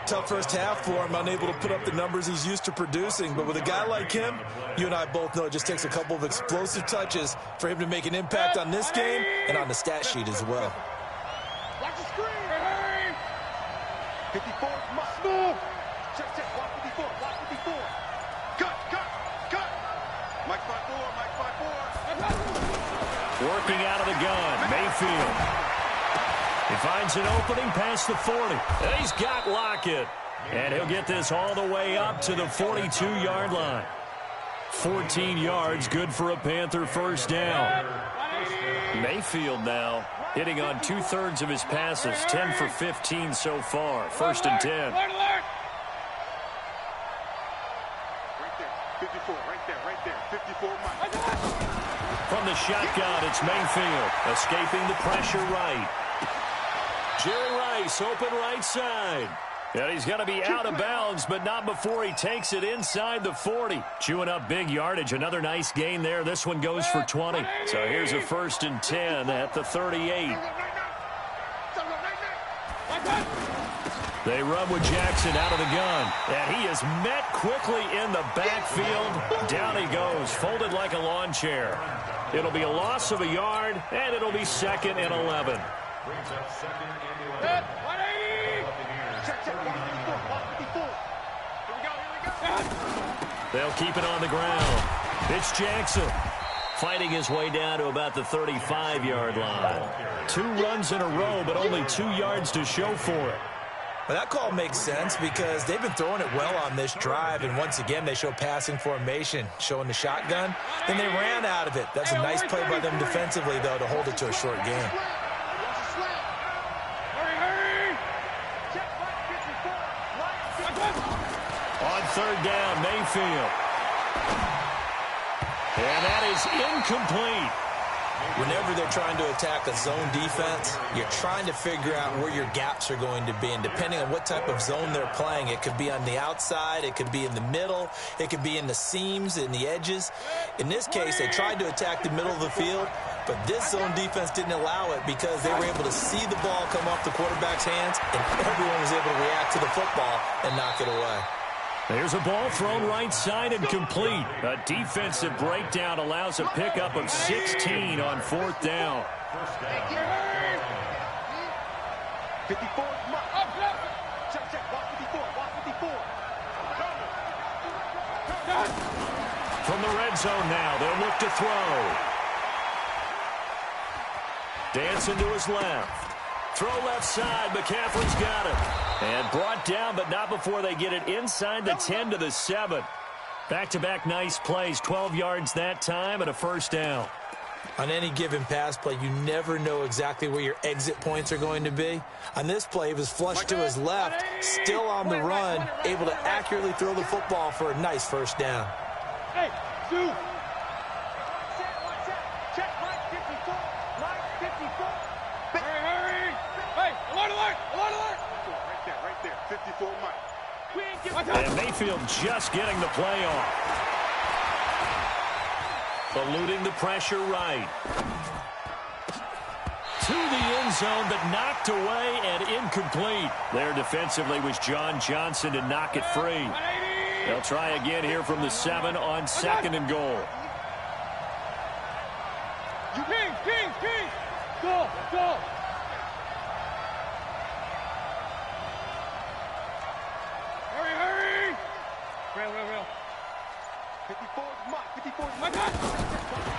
Tough first half for him, unable to put up the numbers he's used to producing. But with a guy like him, you and I both know it just takes a couple of explosive touches for him to make an impact on this game and on the stat sheet as well. Watch the screen. 54, must move. Check, watch 54, watch 54. Cut. Mike 5-4. Working out of the gun, Mayfield. He finds an opening past the 40. And he's got Lockett. And he'll get this all the way up to the 42-yard line. 14 yards, good for a Panther first down. Mayfield now hitting on 2/3 of his passes, 10 for 15 so far. First and 10. Alert, alert. Right there, 54, right there. 54, Mike. From the shotgun, it's Mayfield, escaping the pressure right. Jerry Rice, open right side. And he's going to be out of bounds, but not before he takes it inside the 40. Chewing up big yardage. Another nice gain there. This one goes for 20. So here's a first and 10 at the 38. They run with Jackson out of the gun. And he is met quickly in the backfield. Down he goes, folded like a lawn chair. It'll be a loss of a yard, and it'll be second and 11. Brings up second and 11. 180. Check, watch 54. Here we go. They'll keep it on the ground. It's Jackson fighting his way down to about the 35-yard line. 2 runs in a row, but only 2 yards to show for it. Well, that call makes sense because they've been throwing it well on this drive, and once again they show passing formation, showing the shotgun. Then they ran out of it. That's a nice play by them defensively, though, to hold it to a short game. Hurry. On third down, Mayfield. And that is incomplete. Whenever they're trying to attack a zone defense, you're trying to figure out where your gaps are going to be. And depending on what type of zone they're playing, it could be on the outside, it could be in the middle, it could be in the seams, in the edges. In this case, they tried to attack the middle of the field, but this zone defense didn't allow it because they were able to see the ball come off the quarterback's hands, and everyone was able to react to the football and knock it away. There's a ball thrown right side and complete. A defensive breakdown allows a pickup of 16 on fourth down. 54, Mike. Check, watch 54. From the red zone now, they'll look to throw. Dancing to his left. Throw left side, McCaffrey's got it. And brought down, but not before they get it inside the 10 to the 7. Back-to-back nice plays, 12 yards that time and a first down. On any given pass play, you never know exactly where your exit points are going to be. On this play, he was flushed to his left, still on the run, able to accurately throw the football for a nice first down. Hey, Stu. Check, Mike 54. Mike 54. Hurry. Hey, alert. Right there. 54, Mike. We ain't giving And Mayfield just getting the play off. Eluding the pressure right. To the end zone, but knocked away and incomplete. There defensively was John Johnson to knock it free. 180. They'll try again here from the 7 on second and goal. King. Go. Hurry. Real. 54, Mike. My God.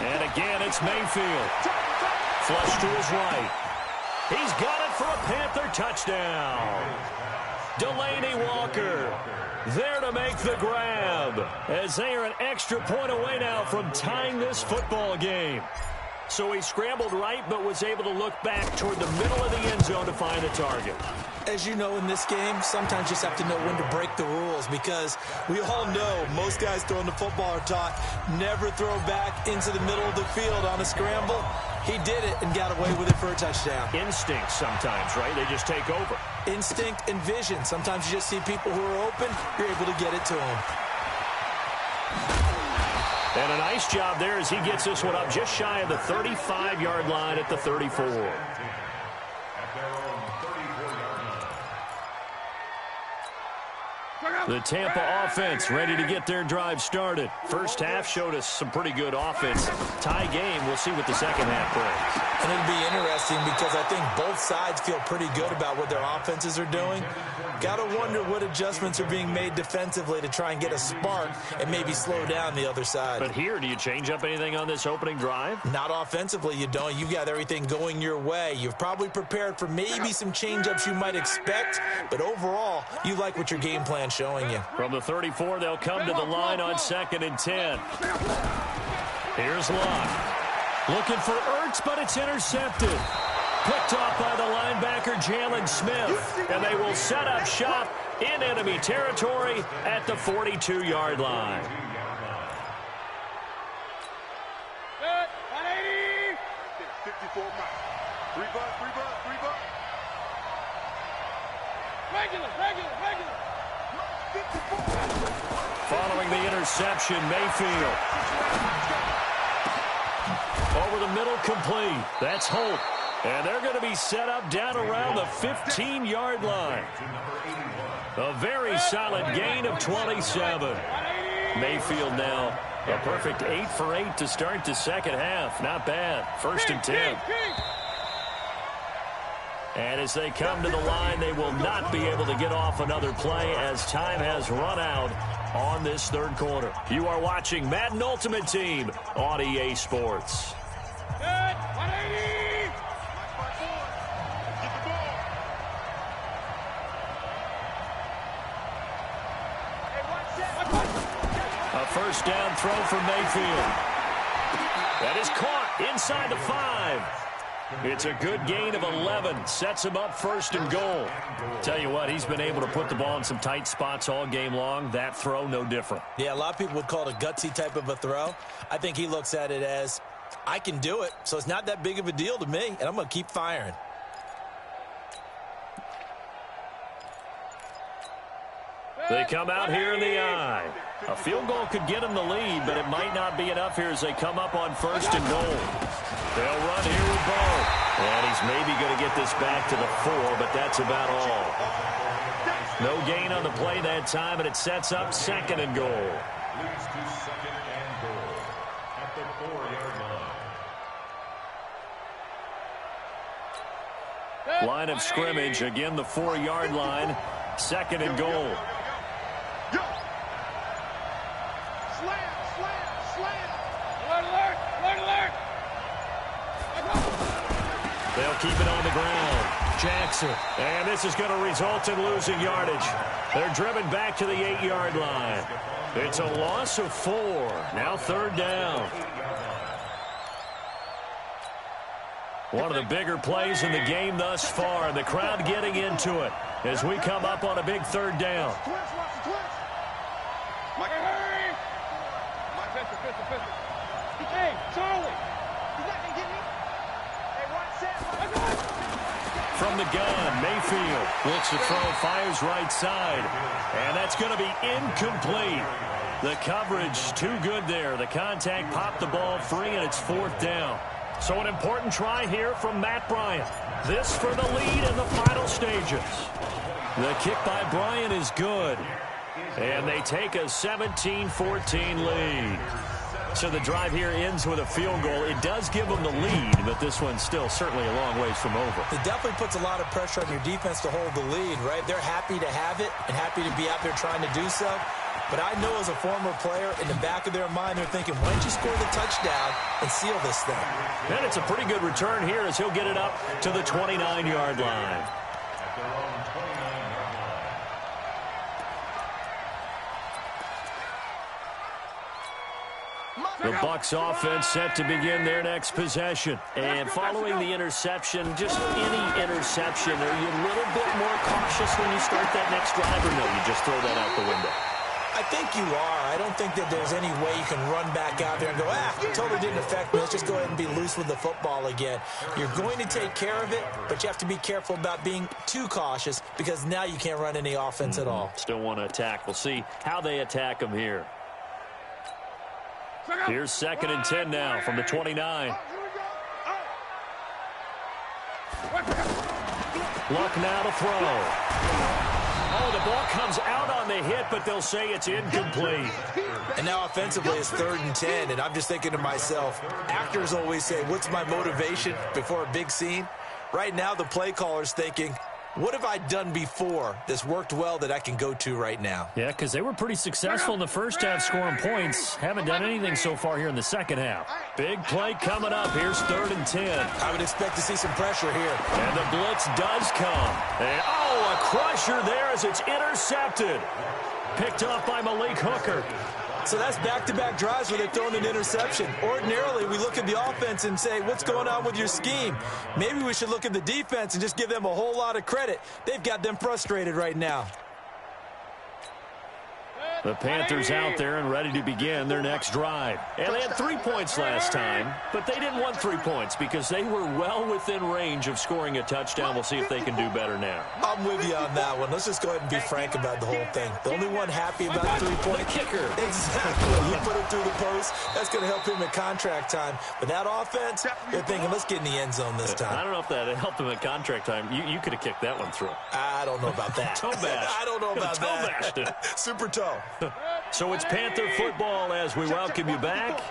And again, it's Mayfield. Flush to his right. He's got it for a Panther touchdown. Delaney Walker there to make the grab as they are an extra point away now from tying this football game. So he scrambled right but was able to look back toward the middle of the end zone to find the target. As you know, in this game, sometimes you just have to know when to break the rules, because we all know most guys throwing the football are taught never throw back into the middle of the field on a scramble. He did it and got away with it for a touchdown. Instinct sometimes, right? They just take over. Instinct and vision. Sometimes you just see people who are open, you're able to get it to them. And a nice job there as he gets this one up just shy of the 35-yard line at the 34. The Tampa offense ready to get their drive started. First half showed us some pretty good offense. Tie game. We'll see what the second half brings. And it'll be interesting because I think both sides feel pretty good about what their offenses are doing. Got to wonder what adjustments are being made defensively to try and get a spark and maybe slow down the other side. But here, do you change up anything on this opening drive? Not offensively, you don't. You got everything going your way. You've probably prepared for maybe some change-ups you might expect, but overall, you like what your game plan's showing you. From the 34, they'll come to the line on 2nd and 10. Here's Locke. Looking for Ertz, but it's intercepted. Picked off by the linebacker, Jalen Smith. And they will set up shop in enemy territory at the 42-yard line. Good. 180. 54 miles. Three butt. Regular. Following the interception, Mayfield. Over the middle, complete. That's Holt. And they're going to be set up down around the 15-yard line. A very solid gain of 27. Mayfield now a perfect 8 for 8 to start the second half. Not bad. 1st and 10. And as they come to the line, they will not be able to get off another play as time has run out on this third quarter. You are watching Madden Ultimate Team on EA Sports. Good. 180. A first down throw for Mayfield. That is caught inside the 5. It's a good gain of 11. Sets him up 1st and goal. Tell you what, he's been able to put the ball in some tight spots all game long. That throw, no different. Yeah, a lot of people would call it a gutsy type of a throw. I think he looks at it as, I can do it, so it's not that big of a deal to me, and I'm going to keep firing. They come out here in the eye. A field goal could get them the lead, but it might not be enough here as they come up on 1st and goal. They'll run here with Bo. And he's maybe going to get this back to the 4, but that's about all. No gain on the play that time, and it sets up 2nd and goal. Leads to 2nd and goal at the 4-yard line. Line of scrimmage, again the 4-yard line. 2nd and goal. Alert. They'll keep it on the ground. Jackson. And this is going to result in losing yardage. They're driven back to the 8-yard line. It's a loss of 4. Now 3rd down. One of the bigger plays in the game thus far, and the crowd getting into it as we come up on a big 3rd down. Hey, Charlie. From the gun, Mayfield looks to throw, fires right side, and that's going to be incomplete. The coverage too good there. The contact popped the ball free, and it's 4th down. So an important try here from Matt Bryant. This for the lead in the final stages. The kick by Bryant is good, and they take a 17-14 lead. So the drive here ends with a field goal. It does give them the lead, but this one's still certainly a long ways from over. It definitely puts a lot of pressure on your defense to hold the lead, right? They're happy to have it and happy to be out there trying to do so. But I know as a former player, in the back of their mind, they're thinking, why don't you score the touchdown and seal this thing? And it's a pretty good return here as he'll get it up to the 29-yard line. At their own 29-yard line. The Bucs offense set to begin their next possession. And following the interception, just any interception, are you a little bit more cautious when you start that next drive, or no, you just throw that out the window? I think you are. I don't think that there's any way you can run back out there and go, totally didn't affect me. Let's just go ahead and be loose with the football again. You're going to take care of it, but you have to be careful about being too cautious because now you can't run any offense at all. Still want to attack. We'll see how they attack them here. Here's 2nd and 10 now from the 29. Luck now to throw. Oh, the ball comes out on the hit, but they'll say it's incomplete. And now offensively it's 3rd and 10, and I'm just thinking to myself, actors always say, what's my motivation before a big scene? Right now the play caller's thinking, what have I done before that's worked well that I can go to right now? Yeah, because they were pretty successful in the first half scoring points. Haven't done anything so far here in the second half. Big play coming up. Here's 3rd and 10. I would expect to see some pressure here. And the blitz does come. And, a crusher there as it's intercepted. Picked off by Malik Hooker. So that's back-to-back drives where they've thrown an interception. Ordinarily, we look at the offense and say, what's going on with your scheme? Maybe we should look at the defense and just give them a whole lot of credit. They've got them frustrated right now. The Panthers out there and ready to begin their next drive. And they had 3 points last time, but they didn't want 3 points because they were well within range of scoring a touchdown. We'll see if they can do better now. I'm with you on that one. Let's just go ahead and be frank about the whole thing. The only one happy about 3-point kicker. Exactly. You put it through the post. That's going to help him at contract time. But that offense, they're thinking, let's get in the end zone this time. I don't know if that helped him at contract time. You could have kicked that one through. I don't know about that. Toe bash. I don't know about toe bashed it. Super toe. So it's Panther football as we welcome you back.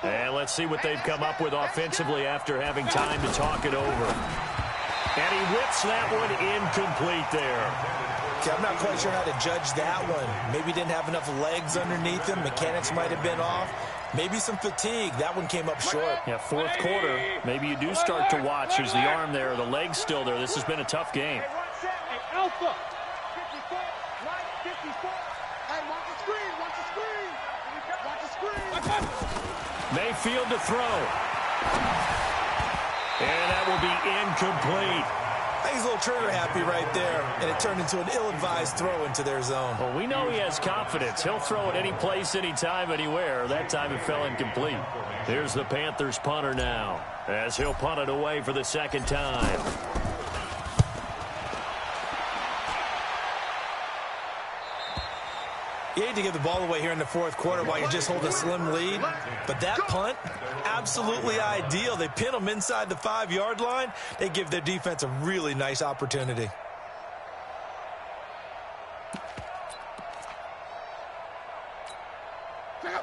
And let's see what they've come up with offensively after having time to talk it over. And he whips that one incomplete there. Okay, I'm not quite sure how to judge that one. Maybe he didn't have enough legs underneath him. Mechanics might have been off. Maybe some fatigue. That one came up short. Yeah, 4th quarter. Maybe you do start to watch. Is the arm there, the leg's still there. This has been a tough game. Alpha. 54, right, 54. Hey, watch the screen, watch the screen. Watch the screen. Mayfield to throw. And that will be incomplete. I think he's a little trigger happy right there, and it turned into an ill-advised throw into their zone. Well, we know he has confidence. He'll throw it any place, anytime, anywhere. That time it fell incomplete. Here's the Panthers punter now, as he'll punt it away for the 2nd time. You hate to give the ball away here in the 4th quarter while you're just holding a slim lead, but that punt, absolutely ideal. They pin them inside the 5-yard line. They give their defense a really nice opportunity.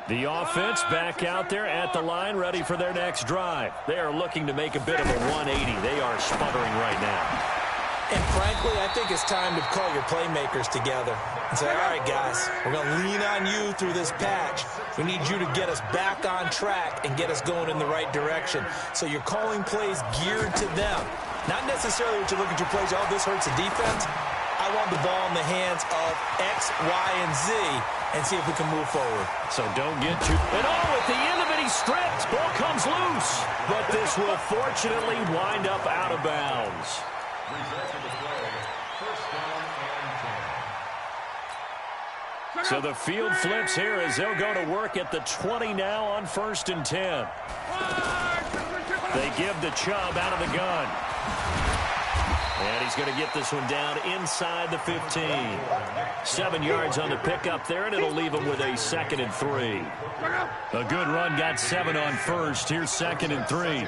The offense back out there at the line, ready for their next drive. They are looking to make a bit of a 180. They are sputtering right now. And frankly, I think it's time to call your playmakers together and say, all right, guys, we're going to lean on you through this patch. We need you to get us back on track and get us going in the right direction. So you're calling plays geared to them. Not necessarily what you look at your plays, oh, this hurts the defense. I want the ball in the hands of X, Y, and Z and see if we can move forward. So don't get too... And at the end of it, he stripped. Ball comes loose. But this will fortunately wind up out of bounds. So the field flips here as they'll go to work at the 20 now on 1st and 10. They give the Chubb out of the gun. And he's going to get this one down inside the 15. 7 yards on the pickup there, and it'll leave him with a 2nd and 3. A good run got 7 on 1st. Here's 2nd and 3.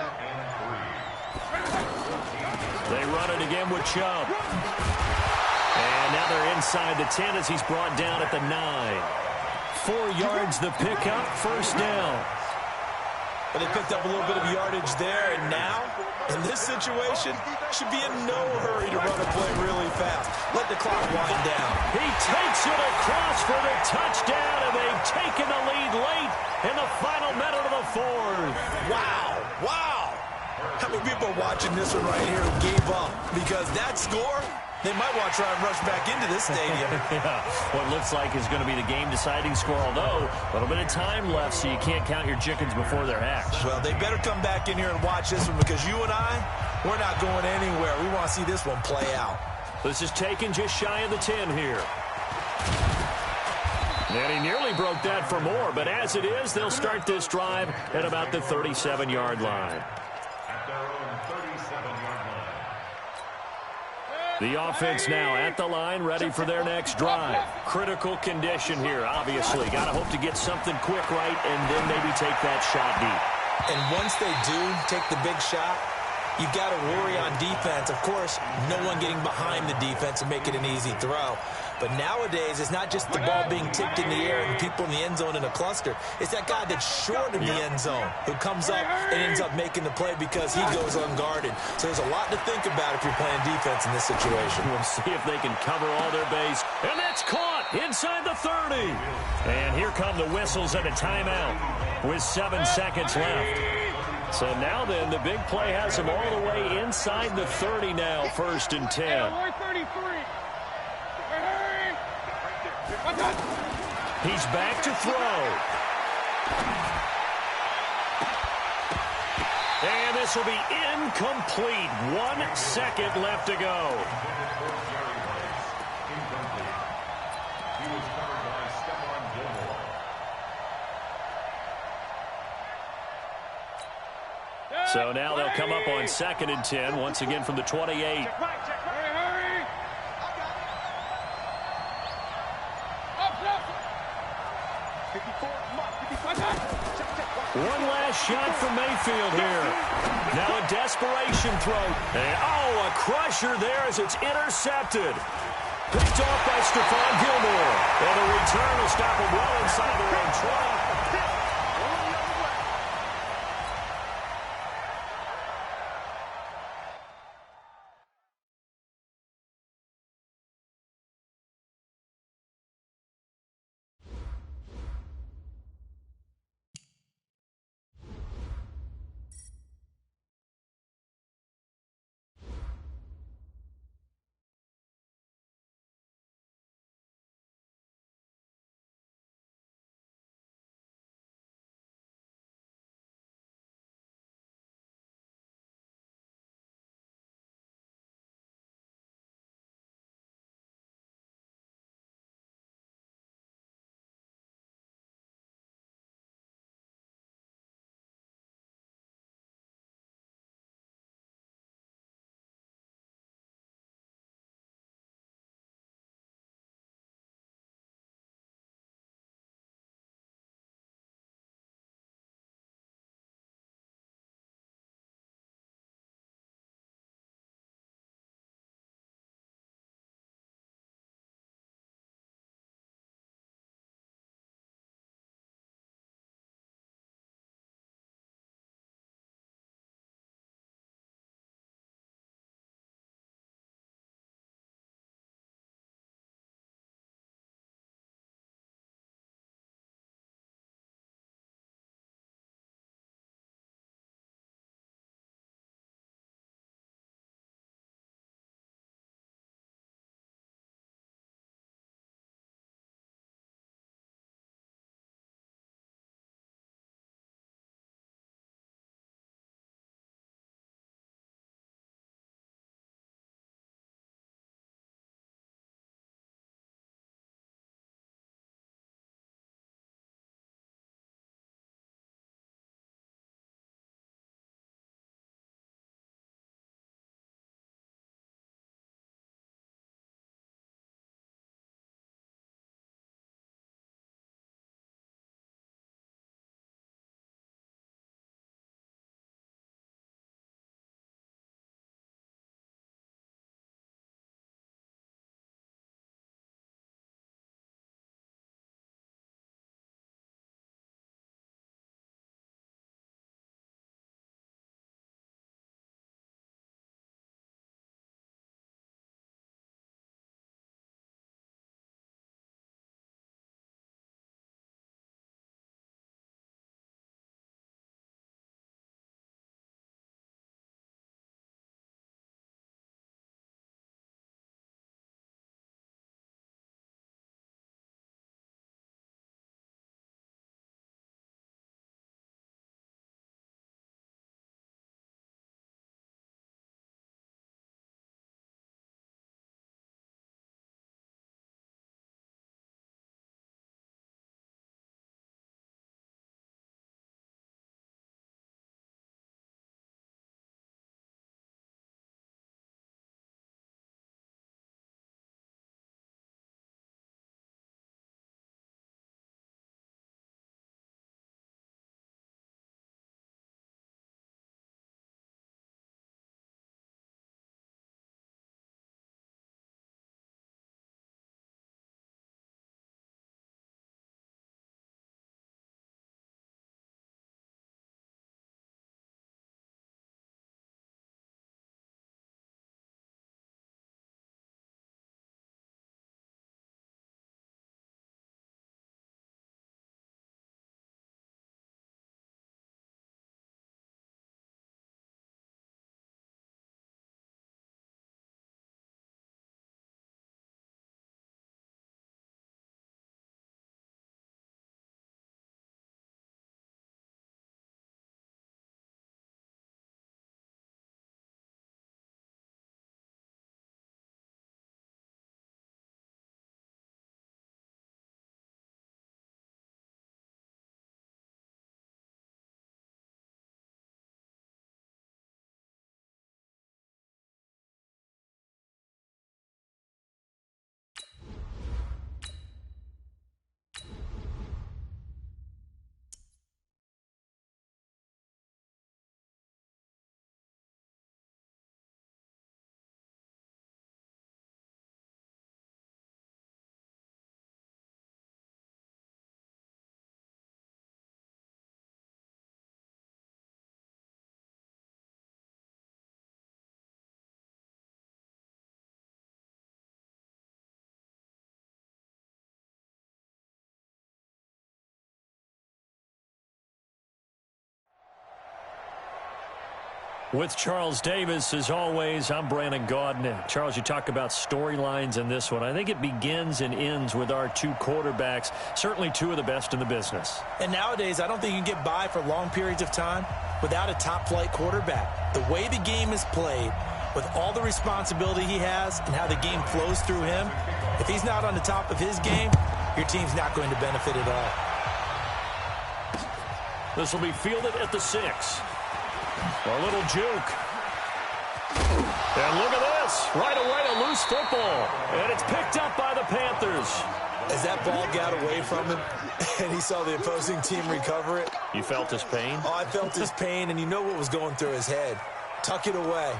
They run it again with Chubb. And now they're inside the 10 as he's brought down at the 9. 4 yards the pickup, 1st down. But they picked up a little bit of yardage there, and now, in this situation, should be in no hurry to run a play really fast. Let the clock wind down. He takes it across for the touchdown, and they've taken the lead late in the final minute of the 4th. Wow, wow. How many people are watching this one right here who gave up? Because that score, They might want to try and rush back into this stadium. Yeah, what looks like is going to be the game-deciding score, although a little bit of time left, so you can't count your chickens before they're hatched. Well, they better come back in here and watch this one, because you and I, we're not going anywhere. We want to see this one play out. This is taken just shy of the 10 here. And he nearly broke that for more, but as it is, they'll start this drive at about the 37-yard line. At their own 37-yard line. The offense now at the line, ready for their next drive. Critical condition here, obviously. Got to hope to get something quick right and then maybe take that shot deep. And once they do take the big shot, you've got to worry on defense. Of course, no one getting behind the defense and make it an easy throw. But nowadays, it's not just the ball being tipped in the air and people in the end zone in a cluster. It's that guy that's short of the end zone who comes up and ends up making the play because he goes unguarded. So there's a lot to think about if you're playing defense in this situation. We'll see if they can cover all their base. And that's caught inside the 30. And here come the whistles and a timeout with 7 seconds left. So now then, the big play has him all the way inside the 30 now, 1st and 10. He's back to throw. And this will be incomplete. 1 second left to go. He was covered by Stephon Gilmore. So now they'll come up on 2nd and 10, once again from the 28. One last shot from Mayfield here. Now a desperation throw. And, a crusher there as it's intercepted. Picked off by Stephon Gilmore. And the return will stop him well inside their own 20. With Charles Davis, as always, I'm Brandon Gaudin. Charles, you talk about storylines in this one. I think it begins and ends with our two quarterbacks, certainly two of the best in the business. And nowadays, I don't think you can get by for long periods of time without a top-flight quarterback. The way the game is played, with all the responsibility he has and how the game flows through him, if he's not on the top of his game, your team's not going to benefit at all. This will be fielded at the 6. A little juke. And look at this. Right away, a loose football. And it's picked up by the Panthers. As that ball got away from him and he saw the opposing team recover it. You felt his pain? Oh, I felt his pain, and you know what was going through his head. Tuck it away.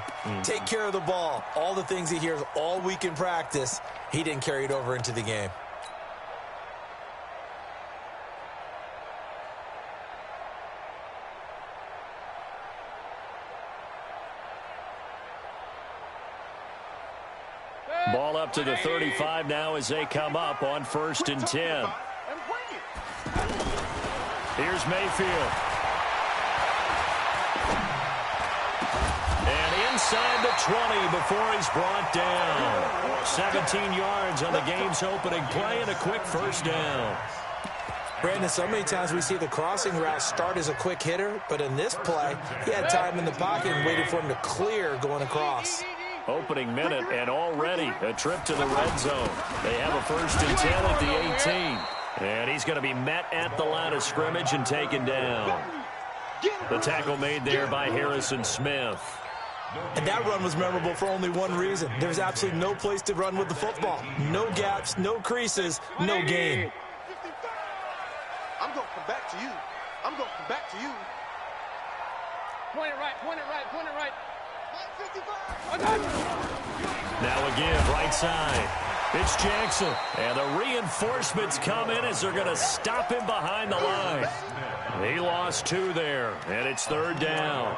Take care of the ball. All the things he hears all week in practice, he didn't carry it over into the game. Ball up to the 35 now as they come up on 1st and 10. Here's Mayfield. And inside the 20 before he's brought down. 17 yards on the game's opening play and a quick first down. Brandon, so many times we see the crossing route start as a quick hitter, but in this play, he had time in the pocket and waited for him to clear going across. Opening minute, and already a trip to the red zone. They have a 1st and 10 at the 18. And he's going to be met at the line of scrimmage and taken down. The tackle made there by Harrison Smith. And that run was memorable for only one reason. There's absolutely no place to run with the football. No gaps, no creases, no gain. I'm going to come back to you. I'm going to come back to you. Point it right, point it right, point it right. Now again, right side. It's Jackson. And the reinforcements come in as they're going to stop him behind the line. He lost 2 there, and it's 3rd down.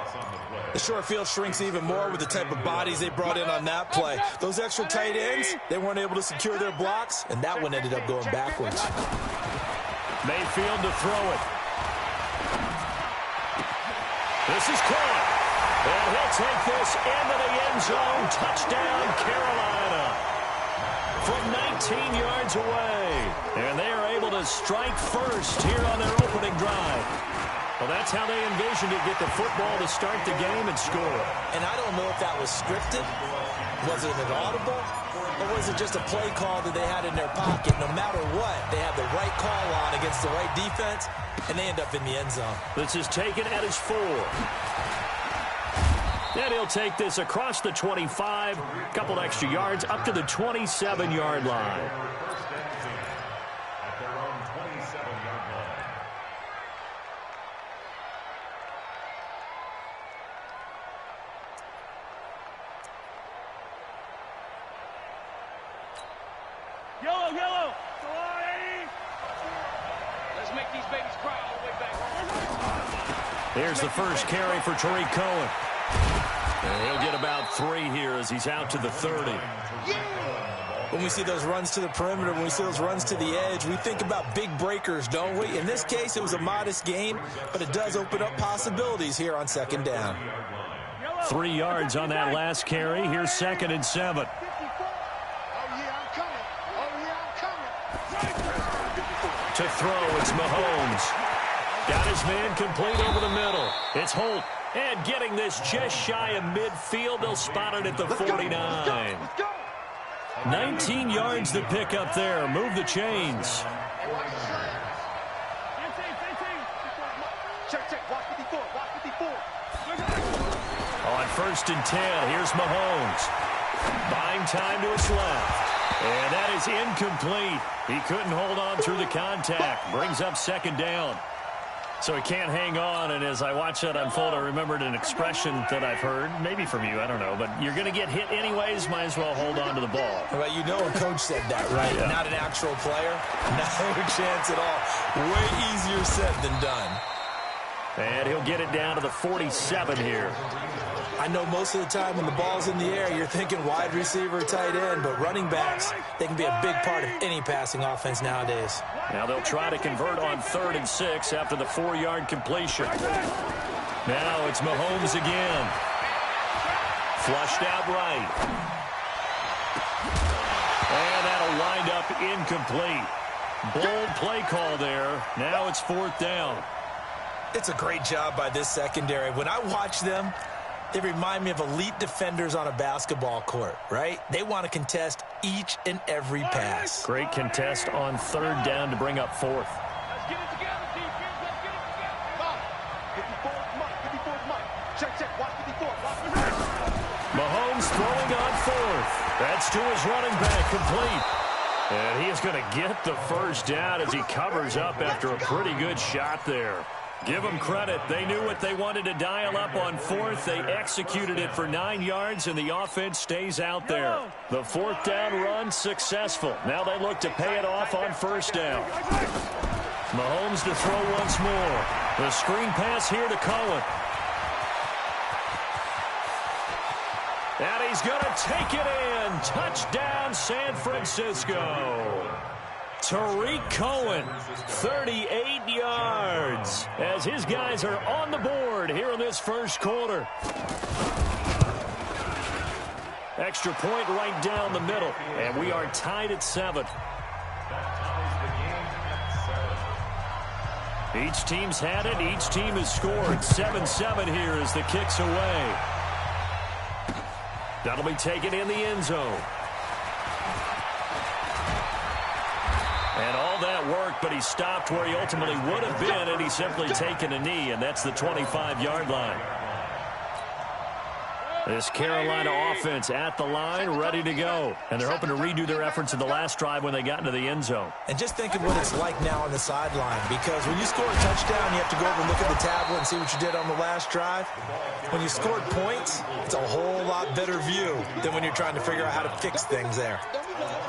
The short field shrinks even more with the type of bodies they brought in on that play. Those extra tight ends, they weren't able to secure their blocks, and that one ended up going backwards. Mayfield to throw it. This is caught. And he'll take this into the end zone. Touchdown, Carolina. From 19 yards away. And they are able to strike first here on their opening drive. Well, that's how they envisioned it, get the football to start the game and score. And I don't know if that was scripted. Was it an audible? Or was it just a play call that they had in their pocket? No matter what, they had the right call on against the right defense, and they end up in the end zone. This is taken at his 4. And he'll take this across the 25, a couple extra yards, up to the 27-yard line. At their own 27-yard line. Yellow, yellow. Let's make these babies cry all the way back. Here's the first carry for Tariq Cohen. And he'll get about 3 here as he's out to the 30. When we see those runs to the perimeter, when we see those runs to the edge, we think about big breakers, don't we? In this case, it was a modest gain, but it does open up possibilities here on 2nd down. 3 yards on that last carry. Here's 2nd and 7. To throw, it's Mahomes. Got his man complete over the middle. It's Holt. And getting this just shy of midfield, they'll spot it at the 49. 19 yards to pick up there. Move the chains. On 1st and 10, here's Mahomes. Buying time to his left. And that is incomplete. He couldn't hold on through the contact. Brings up 2nd down. So he can't hang on, and as I watch that unfold, I remembered an expression that I've heard, maybe from you, I don't know, but you're going to get hit anyways, might as well hold on to the ball. Well, you know a coach said that, right? Yeah. Not an actual player. No chance at all. Way easier said than done. And he'll get it down to the 47 here. I know most of the time when the ball's in the air, you're thinking wide receiver, tight end, but running backs, they can be a big part of any passing offense nowadays. Now they'll try to convert on 3rd and 6 after the 4-yard completion. Now it's Mahomes again. Flushed out right. And that'll wind up incomplete. Bold play call there. Now it's 4th down. It's a great job by this secondary. When I watch them, they remind me of elite defenders on a basketball court, right? They want to contest each and every pass. Great contest on 3rd down to bring up 4th. Let's get it together, defense. Let's get it together. Come on. 54's Mike. 54's Mike. Check, check. Watch 54. Watch 54. Mahomes throwing on 4th. That's to his running back, complete. And he is going to get the first down as he covers up after a pretty good shot there. Give them credit. They knew what they wanted to dial up on 4th. They executed it for 9 yards, and the offense stays out there. The 4th down run successful. Now they look to pay it off on 1st down. Mahomes to throw once more. The screen pass here to Cohen. And he's going to take it in. Touchdown, San Francisco. Tariq Cohen, 38 yards, as his guys are on the board here in this first quarter. Extra point right down the middle, and we are tied at 7. Each team's had it. Each team has scored. 7-7 here as the kick's away. That'll be taken in the end zone. And all that work, but he stopped where he ultimately would have been, and he's simply taken a knee, and that's the 25-yard line. This Carolina offense at the line, ready to go. And they're hoping to redo their efforts in the last drive when they got into the end zone. And just think of what it's like now on the sideline, because when you score a touchdown, you have to go over and look at the tablet and see what you did on the last drive. When you scored points, it's a whole lot better view than when you're trying to figure out how to fix things there.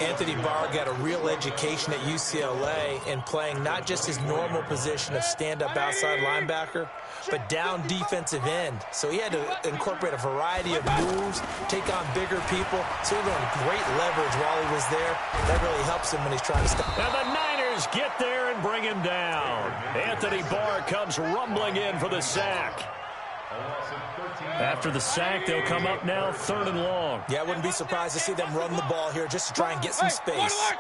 Anthony Barr got a real education at UCLA in playing not just his normal position of stand-up outside linebacker, but down defensive end. So he had to incorporate a variety of moves, take on bigger people. So he learned great leverage while he was there. That really helps him when he's trying to stop. And the Niners get there and bring him down. Anthony Barr comes rumbling in for the sack. After the sack, they'll come up now 3rd and long. Yeah, I wouldn't be surprised to see them run the ball here just to try and get some space.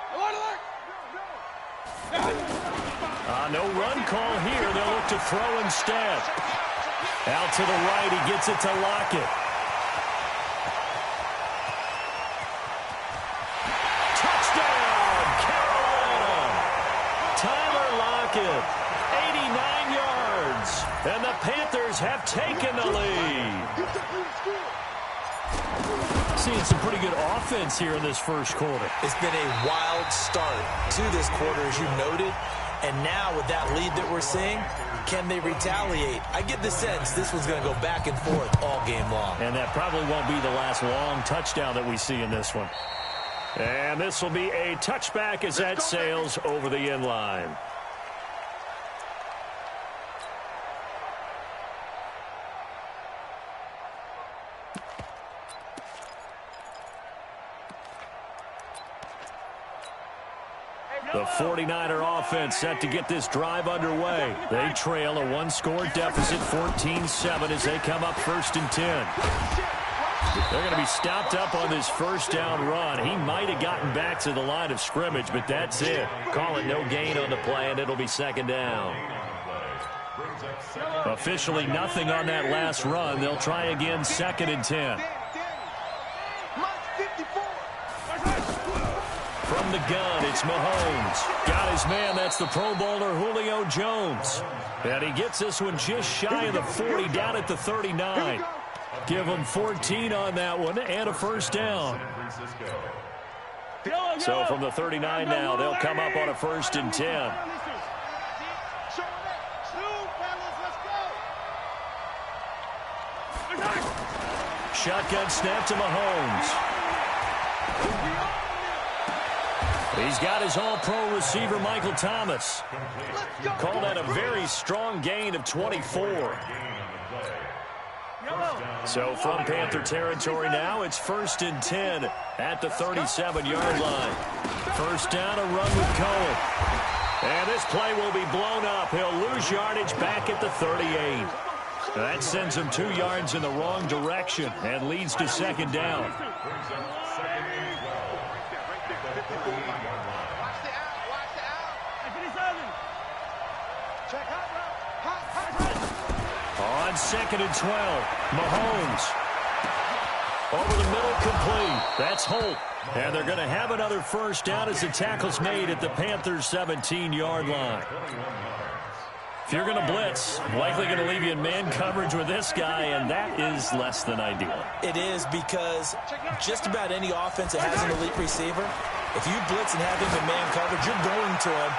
No run call here. They'll look to throw instead. Out to the right. He gets it to Lockett. Touchdown, Carolina. Tyler Lockett, 89 yards. And the Panthers have taken the lead. Seeing some pretty good offense here in this first quarter. It's been a wild start to this quarter, as you noted. And now with that lead that we're seeing, can they retaliate? I get the sense this one's going to go back and forth all game long. And that probably won't be the last long touchdown that we see in this one. And this will be a touchback as that sails over the end line. The 49er offense set to get this drive underway. They trail a one-score deficit, 14-7, as they come up 1st and 10. They're going to be stopped up on this first down run. He might have gotten back to the line of scrimmage, but that's it. Call it no gain on the play, and it'll be 2nd down. Officially nothing on that last run. They'll try again 2nd and 10. From the gun, it's Mahomes. Got his man, that's the Pro Bowler Julio Jones. And he gets this one just shy of the 40, down at the 39. Give him 14 on that one, and a first down. So from the 39 now, they'll come up on a 1st and 10. Shotgun snap to Mahomes. He's got his all-pro receiver, Michael Thomas. Call that a very strong gain of 24. So from Panther territory now, it's 1st and 10 at the 37-yard line. First down, a run with Cohen. And this play will be blown up. He'll lose yardage back at the 38. That sends him 2 yards in the wrong direction and leads to second down. On 2nd and 12, Mahomes. Over the middle, complete. That's Holt. And they're going to have another first down as the tackle's made at the Panthers' 17-yard line. If you're going to blitz, likely going to leave you in man coverage with this guy, and that is less than ideal. It is, because just about any offense that has an elite receiver, if you blitz and have him in man coverage, you're going to him.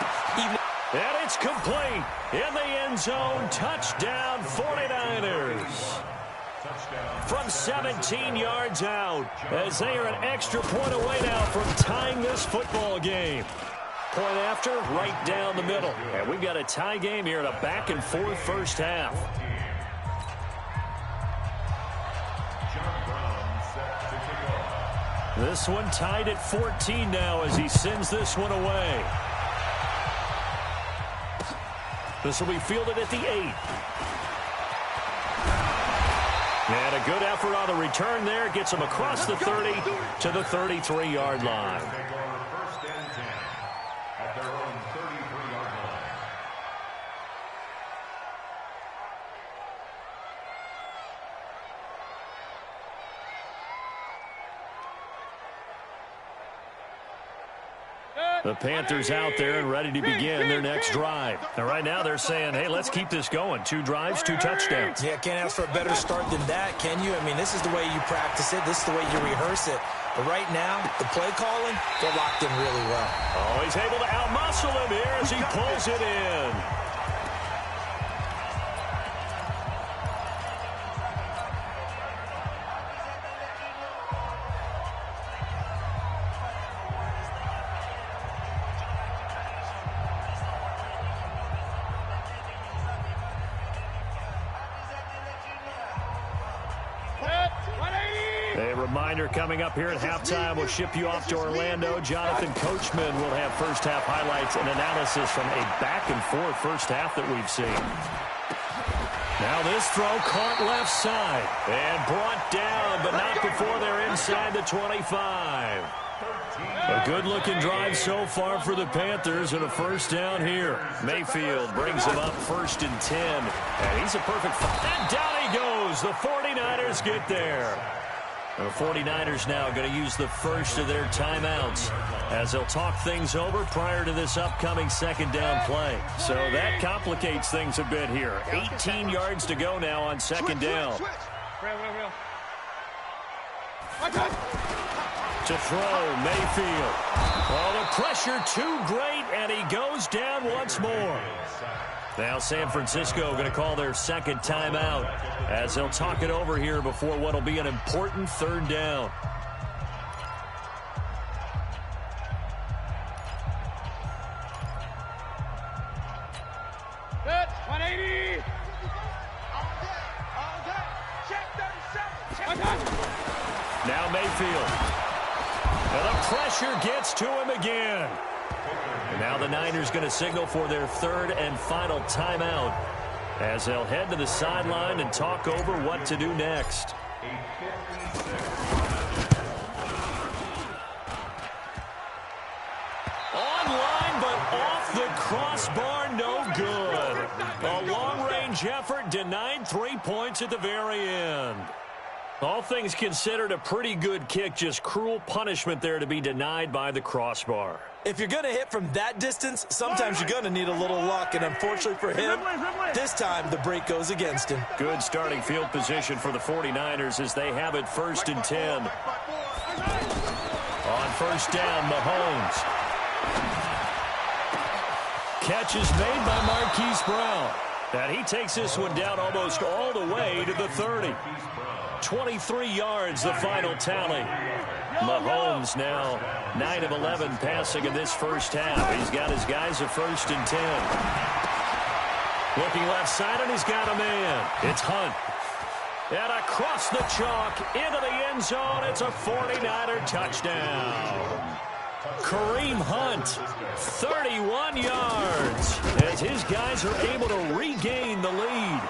And it's complete in the end zone. Touchdown, 49ers. From 17 yards out, as they are an extra point away now from tying this football game. Point after, right down the middle. And we've got a tie game here in a back-and-forth first half. This one tied at 14 now as he sends this one away. This will be fielded at the 8. And a good effort on the return there. Gets him across the 30 to the 33-yard line. The Panthers out there and ready to begin their next drive. And right now they're saying, hey, let's keep this going. 2 drives, 2 touchdowns. Yeah, can't ask for a better start than that, can you? I mean, this is the way you practice it. This is the way you rehearse it. But right now, the play calling, they're locked in really well. Oh, he's able to outmuscle him here as he pulls it in. Reminder coming up here at halftime. We'll ship you off to Orlando. Jonathan Coachman will have first half highlights and analysis from a back-and-forth first half that we've seen. Now this throw caught left side and brought down, but not before they're inside the 25. A good-looking drive so far for the Panthers and a first down here. Mayfield brings him up 1st and 10. And he's a perfect... And down he goes. The 49ers get there. The 49ers now going to use the first of their timeouts as they'll talk things over prior to this upcoming second down play. So that complicates things a bit here. 18 yards to go now on second down. To throw, Mayfield. Oh, the pressure too great, and he goes down once more. Now San Francisco going to call their second timeout as they'll talk it over here before what will be an important third down. Good, 180. Now Mayfield. And the pressure gets to him again. And now the Niners going to signal for their third and final timeout as they'll head to the sideline and talk over what to do next. Online, but off the crossbar, no good. A long-range effort denied 3 points at the very end. All things considered, a pretty good kick, just cruel punishment there to be denied by the crossbar. If you're going to hit from that distance, sometimes you're going to need a little luck, and unfortunately for him, this time the break goes against him. Good starting field position for the 49ers as they have it 1st and 10. On first down, Mahomes. Catch is made by Marquise Brown. And he takes this one down almost all the way to the 30. 23 yards, the final tally. Mahomes now 9 of 11 passing in this first half. He's got his guys at 1st and 10. Looking left side, and he's got a man. It's Hunt. And across the chalk into the end zone. It's a 49er touchdown. Kareem Hunt, 31 yards, as his guys are able to regain the lead.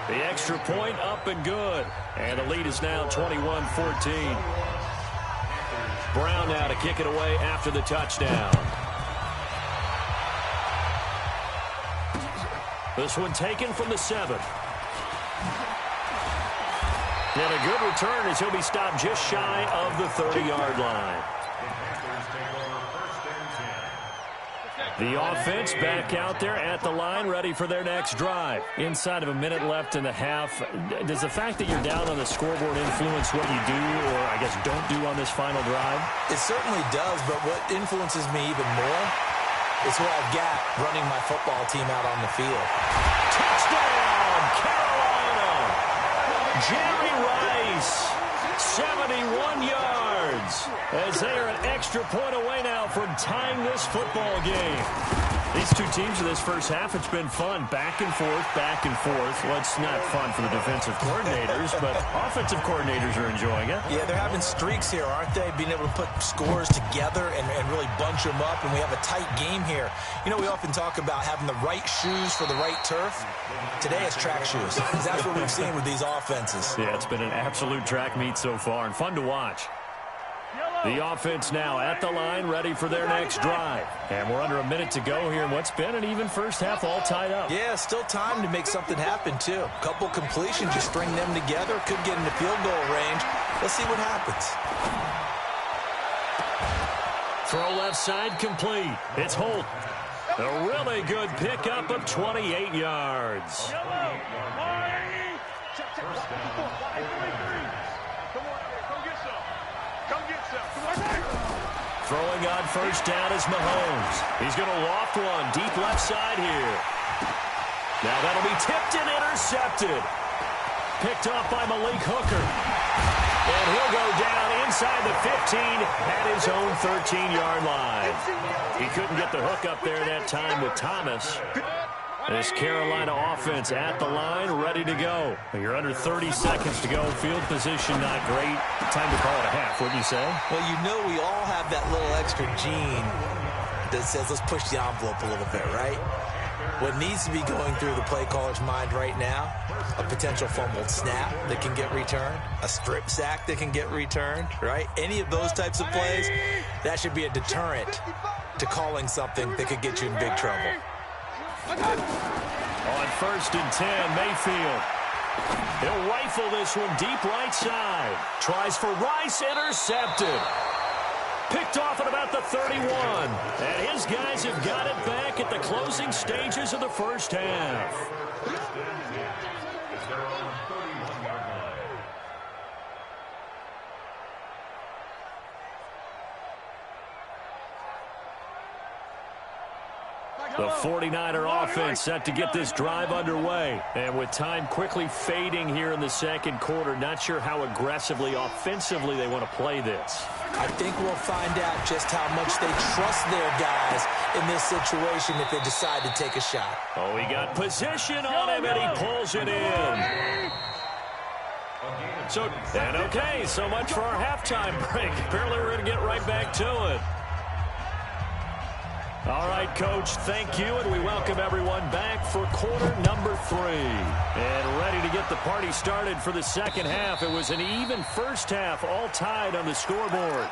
The extra point up and good. And the lead is now 21-14. Brown now to kick it away after the touchdown. This one taken from the 7. And a good return as he'll be stopped just shy of the 30-yard line. The offense back out there at the line, ready for their next drive. Inside of a minute left in the half, does the fact that you're down on the scoreboard influence what you do, or I guess don't do on this final drive? It certainly does, but what influences me even more is who I've got running my football team out on the field. Touchdown, Carolina! Jerry Rice, 71 yards, as they are an extra point away now from tying this football game. These two teams in this first half, it's been fun. Back and forth, back and forth. Well, it's not fun for the defensive coordinators, but offensive coordinators are enjoying it. Yeah, they're having streaks here, aren't they? Being able to put scores together and really bunch them up, and we have a tight game here. You know, we often talk about having the right shoes for the right turf. Today it's track shoes, because that's what we've seen with these offenses. Yeah, it's been an absolute track meet so far, and fun to watch. The offense now at the line, ready for their next drive. And we're under a minute to go here in what's been an even first half, all tied up. Yeah, still time to make something happen, too. A couple completions, just string them together. Could get into field goal range. Let's see what happens. Throw left side complete. It's Holt. A really good pickup of 28 yards. Throwing on first down is Mahomes. He's going to loft one deep left side here. Now that'll be tipped and intercepted. Picked off by Malik Hooker. And he'll go down inside the 15 at his own 13-yard line. He couldn't get the hook up there that time with Thomas. This Carolina offense at the line, ready to go. You're under 30 seconds to go. Field position not great. Time to call it a half, wouldn't you say? Well, you know we all have that little extra gene that says let's push the envelope a little bit, right? What needs to be going through the play caller's mind right now, a potential fumbled snap that can get returned, a strip sack that can get returned, right? Any of those types of plays, that should be a deterrent to calling something that could get you in big trouble. On first and 10, Mayfield. He'll rifle this one deep right side. Tries for Rice, intercepted. Picked off at about the 31. And his guys have got it back at the closing stages of the first half. The 49er offense set to get this drive underway. And with time quickly fading here in the second quarter, not sure how aggressively, offensively they want to play this. I think we'll find out just how much they trust their guys in this situation if they decide to take a shot. Oh, he got position on him, and he pulls it in. So much for our halftime break. Apparently we're going to get right back to it. All right, Coach, thank you, and we welcome everyone back for quarter number 3. And ready to get the party started for the second half. It was an even first half, all tied on the scoreboard.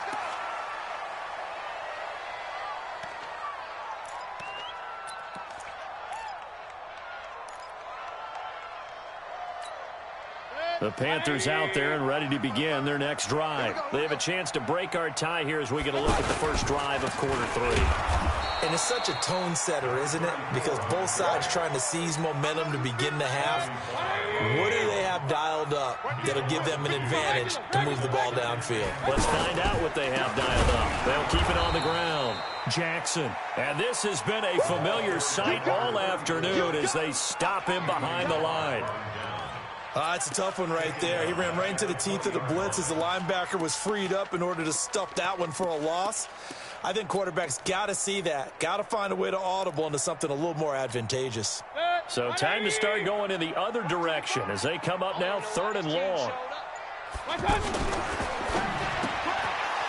The Panthers out there and ready to begin their next drive. They have a chance to break our tie here as we get a look at the first drive of quarter 3. And it's such a tone setter, isn't it? Because both sides trying to seize momentum to begin the half. What do they have dialed up that'll give them an advantage to move the ball downfield? Let's find out what they have dialed up. They'll keep it on the ground. Jackson. And this has been a familiar sight all afternoon as they stop him behind the line. It's a tough one right there. He ran right into the teeth of the blitz as the linebacker was freed up in order to stuff that one for a loss. I think quarterbacks got to see that. Got to find a way to audible into something a little more advantageous. So time to start going in the other direction as they come up now 3rd and long.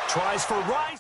Tries for Rice.